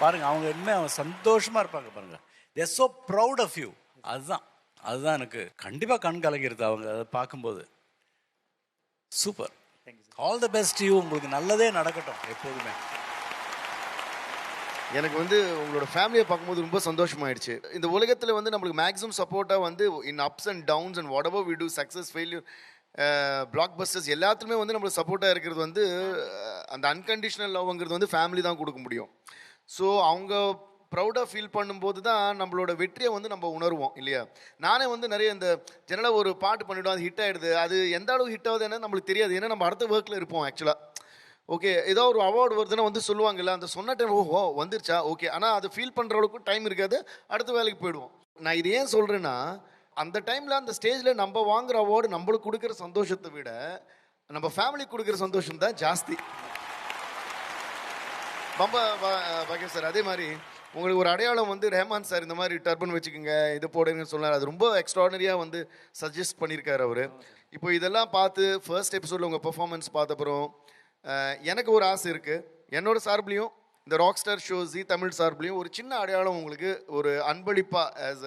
பாருங்க, அவங்க இனிமே அவங்க சந்தோஷமா இருப்பாங்க. பாருங்க, தேர் சோ ப்ரௌட் ஆஃப் யூ. அதுதான் எனக்கு கண்டிப்பாக கண் கலங்கிருது அவங்க அதை பார்க்கும்போது. Super, all the best you. உங்களுக்கு நல்லதே நடக்கட்டும் எப்போதுமே.
எனக்கு வந்து உங்களோட ஃபேமிலியை பார்க்கும்போது ரொம்ப சந்தோஷமாயிடுச்சு. இந்த உலகத்தில் வந்து நம்மளுக்கு மேக்ஸிமம் சப்போர்ட்டாக வந்து in ups and downs and whatever we do, success, failure, blockbusters எல்லாத்துலேயுமே வந்து நம்மளுக்கு சப்போர்ட்டாக இருக்கிறது வந்து அந்த அன்கண்டிஷனல் லவ்ங்கிறது வந்து ஃபேமிலி தான் கொடுக்க முடியும். ஸோ அவங்க ப்ரௌடாக ஃபீல் பண்ணும்போது தான் நம்மளோட வெற்றியை வந்து நம்ம உணர்வோம் இல்லையா? நானே வந்து நிறைய இந்த ஜெனரலாக ஒரு பாட்டு பண்ணிவிடும், அது ஹிட் ஆகிடுது. அது எந்த அளவுக்கு ஹிட் ஆகுது என்ன நம்மளுக்கு தெரியாது. ஏன்னா நம்ம அடுத்த ஒர்க்கில் இருப்போம். ஆக்சுவலாக ஓகே, ஏதோ ஒரு அவார்டு வருதுன்னா வந்து சொல்லுவாங்கல்ல, அந்த சொன்ன டைம் ஓஹோ வந்துருச்சா ஓகே, ஆனால் அதை ஃபீல் பண்ணுற அளவுக்கு டைம் இருக்காது, அடுத்த வேலைக்கு போயிடுவோம். நான் இது ஏன் சொல்கிறேன்னா, அந்த டைமில் அந்த ஸ்டேஜில் நம்ம வாங்குகிற அவார்டு நம்மளுக்கு கொடுக்குற சந்தோஷத்தை விட நம்ம ஃபேமிலிக்கு கொடுக்குற சந்தோஷம் தான் ஜாஸ்தி. பம்பா பாக்கியம் சார், அதே மாதிரி உங்களுக்கு ஒரு அடையாளம் வந்து ரஹ்மான் சார் இந்த மாதிரி டர்பன் வச்சுக்கோங்க இது போடுங்கன்னு சொன்னார். அது ரொம்ப எக்ஸ்ட்ராடனரியாக வந்து சஜஸ்ட் பண்ணியிருக்காரு அவர். இப்போ இதெல்லாம் பார்த்து ஃபர்ஸ்ட் எபிசோடில் உங்கள் பெர்ஃபார்மன்ஸ் பார்த்த அப்புறம் எனக்கு ஒரு ஆசை இருக்குது. என்னோட சார்பிலையும் இந்த rock star show Zee Tamil சார்பிலையும் ஒரு சின்ன அடையாளம் உங்களுக்கு ஒரு அன்பளிப்பா ஆஸ்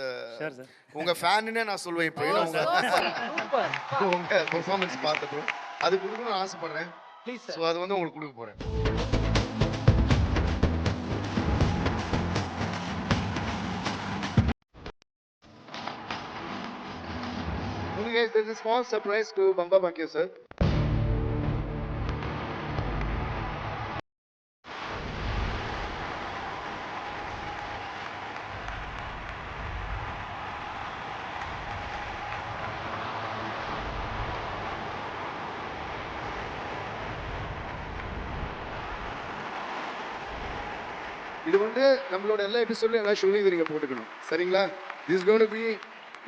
உங்க ஃபேனுன்னே நான் சொல்வேன். இப்போ உங்க பெர்ஃபார்மன்ஸ் பார்த்தப்போ அது கொடுக்கணும்னு ஆசைப்படுறேன். ப்ளீஸ். ஸோ அது வந்து உங்களுக்கு கொடுக்க போறேன். There's a small surprise to Bamba Bhakia sir. இது வந்து நம்மளோட எல்லா எபிசோட்லயும் எல்லா ஷோலையும் இது நீங்க போட்டுக்கணும். சரிங்களா? This is going to be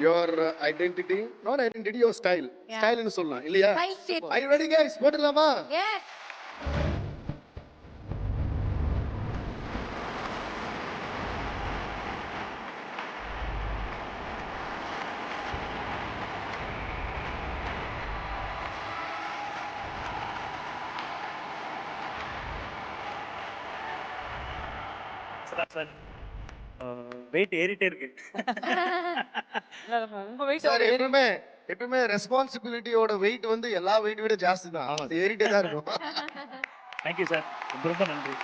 your identity, not identity, your style. Style னு சொல்லலாம் இல்லையா? Are you ready guys? போட்டுடலாமா?
Yes.
சார் வெயிட் ஏறிட்டே இருக்கு.
சார் எப்பவுமே ரெஸ்பான்சிபிலிட்டியோட வெயிட் வந்து எல்லா வெயிட் விட ஜாஸ்தி தான். அது ஏறிட்டே தான் இருக்கும்.
தேங்க்யூ சார், ரொம்ப ரொம்ப நன்றி.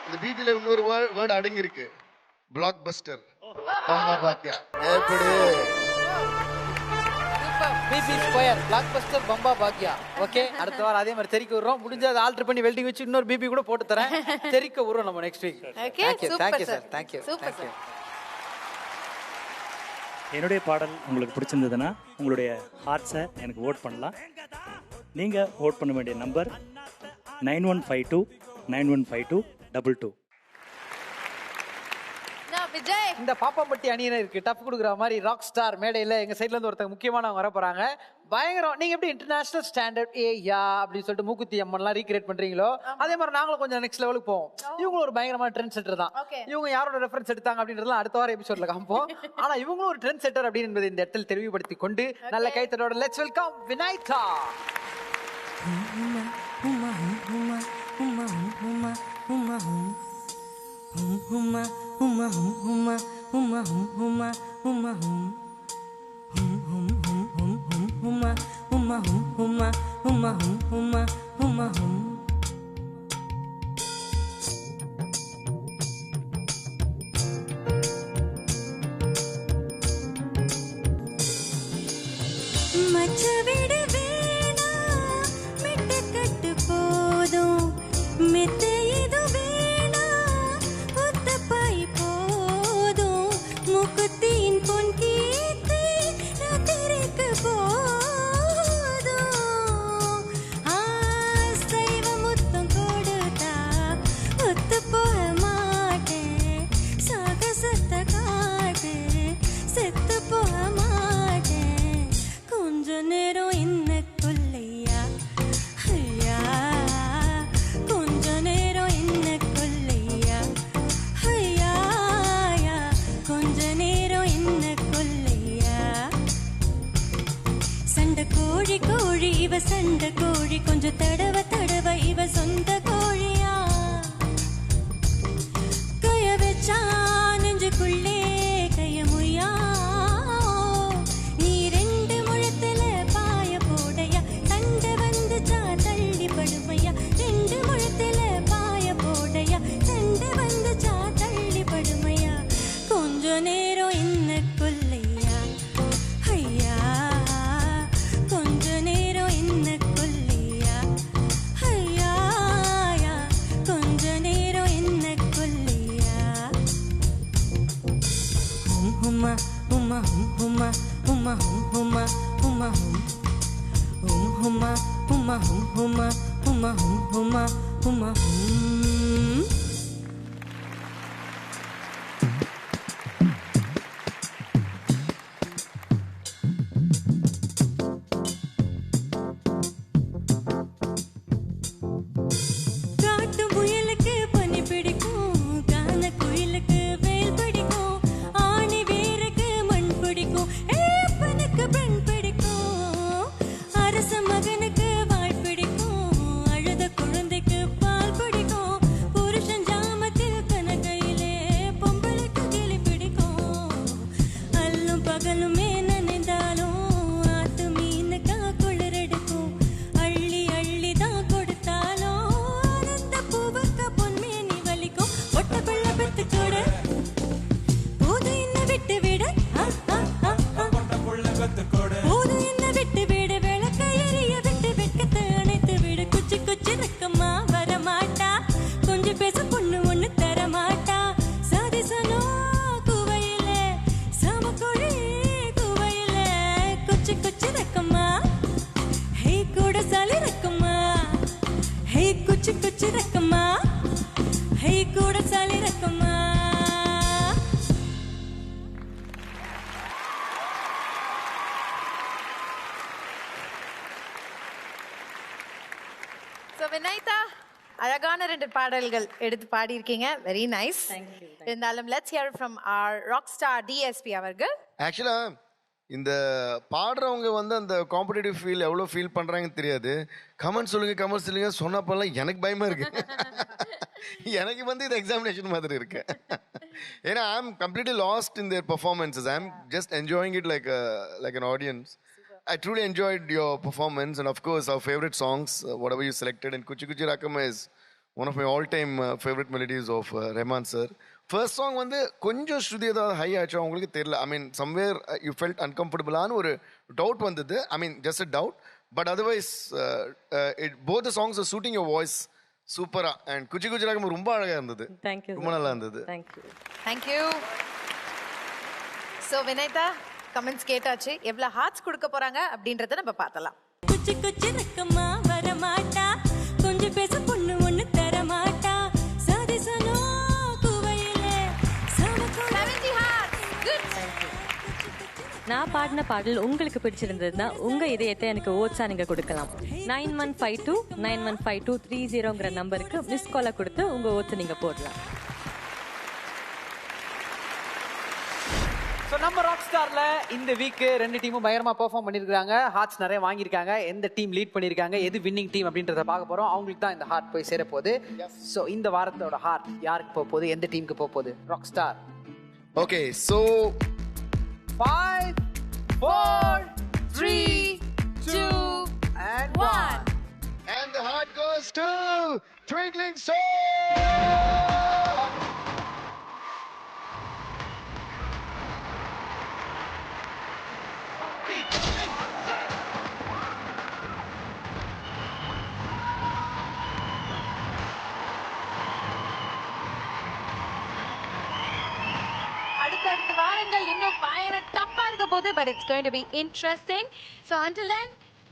இந்த வீட்டில் இன்னொரு வேர்டு அடங்கி இருக்கு, பிளாக் பஸ்டர். எப்படி
BB square blockbuster Bamba Bakya. Okay, அடுத்த வாரம் அதே மாதிரி தெரிக்க விடுறோம். முடிஞ்சா அதை ஆல்டர் பண்ணி வெல்டிங் வச்சு இன்னொரு பிபி கூட போட்டு தரேன். தெரிக்க விடுறோம் நம்ம next week. Thank you sir. Thank you.
என்னுடைய பாடல் உங்களுக்கு பிடிச்சிருந்ததுன்னா உங்களுடைய ஹார்ட்ஸை எனக்கு ஓட் பண்ணலாம். நீங்கள் ஓட் பண்ண வேண்டிய நம்பர் 9152915222.
விஜய்,
இந்த பாப்பாம்பட்டி அணியினருக்கு டப் கொடுக்குற மாதிரி ராக் ஸ்டார் மேடையில் எங்கள் சைட்ல இருந்து ஒருத்தங்க முக்கியமானவங்க வர போறாங்க. பயங்கரம். நீங்க எப்படி இன்டர்நேஷனல் ஸ்டாண்டர்ட் ஏயா அப்படின்னு சொல்லிட்டு மூக்குத்தி அம்மன்லாம் ரீக்ரியேட் பண்றீங்களோ அதே மாதிரி நாங்களும் கொஞ்சம் நெக்ஸ்ட் லெவலுக்கு போவோம். இவங்களும் ஒரு பயங்கரமான ட்ரெண்ட் செட்டர் தான். இவங்க யாரோட ரெஃபரன்ஸ் எடுத்தாங்க அப்படின்றதுலாம் அடுத்த வாரம் எபிசோட்ல காமிப்போம். ஆனா இவங்களும் ஒரு ட்ரெண்ட் செட்டர் அப்படின்னு இந்த இடத்துல தெளிவுபடுத்தி கொண்டு நல்ல கைத்தட்டோட லெட்ஸ் வெல்கம் விநாயகா.
சண்ட கோழி கொஞ்சம் தடவ தடவ இவ சொந்த கோழியா கைய வச்சா நெஞ்சுக்குள்ளே கைய முய்யா நீ ரெண்டு முழத்துல பாய போடையா சண்டை வந்துச்சா தள்ளி படுமையா ரெண்டு முழத்துல பாய போடையா சண்டை வந்துச்சா தள்ளி படுமையா கொஞ்ச நேரம் என்ன கொல்லையா ஐயா கொஞ்ச நேரம் என்ன கொல்லையா ஐயா கொஞ்ச நேரம் என்ன கொல்லையா உம்மா உம்மா உம்மா உம்மா உம்மா உம்மா உம்மா உம்மா உம்மா உம்மா உம்மா உம்மா காட்டு முயலுக்கு பனி பிடிக்கும் கான
குச்சி ரக்கமா ஹை கூட சளி ரக்கமா.
So Vinayta, அழகான 2 பாடல்கள் எடுத்து பாடியிருக்கீங்க. Very nice. இருந்தாலும் let's hear from our rock star DSP அவர்கள்.
ஆக்சுவலா இந்த பாடுறவங்க வந்து அந்த காம்படிட்டிவ் ஃபீல் எவ்வளோ ஃபீல் பண்ணுறாங்கன்னு தெரியாது. கமெண்ட் சொல்லுங்க சொன்னப்பெல்லாம் எனக்கு பயமா இருக்கு. எனக்கு வந்து இது எக்ஸாமினேஷன் மாதிரி இருக்கு. ஏன்னா I am completely lost in their performances. I am just enjoying it like an audience. I truly enjoyed your performance, and of course our favorite songs, whatever you selected, and Kuchi Kuchi Rakama is one of my all-time favorite melodies of Rahman sir. First song வந்து கொஞ்சம் ஸ்ருதி ஏதாவது high ஆச்சா உங்களுக்கு தெரியல. I mean somewhere you felt அன்கம்ஃபர்டபுளான ஒரு doubt வந்தது. I mean just a doubt, but otherwise both the songs are suiting your voice சூப்பரா. அண்ட் குச்சி குச்சி ராகம் ரொம்ப அழகா இருந்தது. ரொம்ப நல்லா இருந்தது.
தேங்க்யூ. ஸோ வினைதா, கமெண்ட்ஸ் கேட்டாச்சு. எவ்வளவு ஹார்ட்ஸ் கொடுக்க போறாங்க அப்படின்றத நம்ம பார்த்தலாம்.
குச்சி குச்சி ரக்கமா வர மாட்டா, கொஞ்சம் பேச பொண்ணு ஒண்ணு தர மாட்டா, சாதிசனோ குவையிலே
70 ஹார்ட்ஸ். குட்.
நான் பாடின பாடல் உங்களுக்கு பிடிச்சிருந்ததுன்னா உங்க இதயத்தை எனக்கு ஓட்ஸா நீங்க கொடுக்கலாம். 9152 நம்பருக்கு மிஸ் காலை கொடுத்து உங்க ஓட்ஸ் நீங்க போடலாம்.
ஸோ நம்ம ராக் ஸ்டார்ல இந்த வீக் 2 டீமும் பயங்கரமா பெர்ஃபார்ம் பண்ணிருக்காங்க. ஹார்ட்ஸ் நிறைய வாங்கியிருக்காங்க. எந்த டீம் லீட் பண்ணிருக்காங்க, எது வின்னிங் டீம் அப்படின்றத பார்க்க போறோம். அவங்களுக்கு தான் இந்த ஹார்ட் போய் சேர போகுது. ஸோ இந்த வாரத்தோட ஹார்ட் யாருக்கு போக போகுது, எந்த டீமுக்கு போக போகுது? Rock star.
Okay, so
5 4 3 2 and 1.
And the heart goes to Twinkling Star.
அடுத்த வாரங்கள் இன்னும் பயங்கர டஃப்பா இருக்க போகுது, but it's going to be interesting. So until then,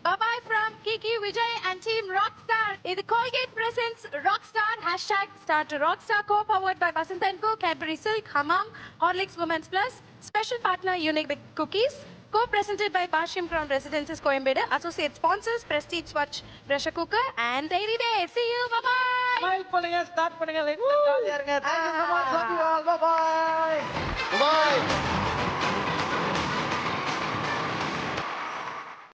bye bye from Kiki, Vijay and team Rockstar. இது Colgate presents Rockstar #StarToRockstar, co-powered by Vasant & Co, Cadbury Silk, Hamam, Horlicks Women's Plus, special partner Unique Big Cookies, co-presented by Bashim Crown Residences Coimbatore, associate sponsors Prestige Swatch Pressure Cooker and Dairy Day. See you, bye bye.
Smile பண்ணுங்க, start பண்ணுங்க. ஜாலியா இருங்க. Thank you so much. Love you all. Bye bye.
Bye.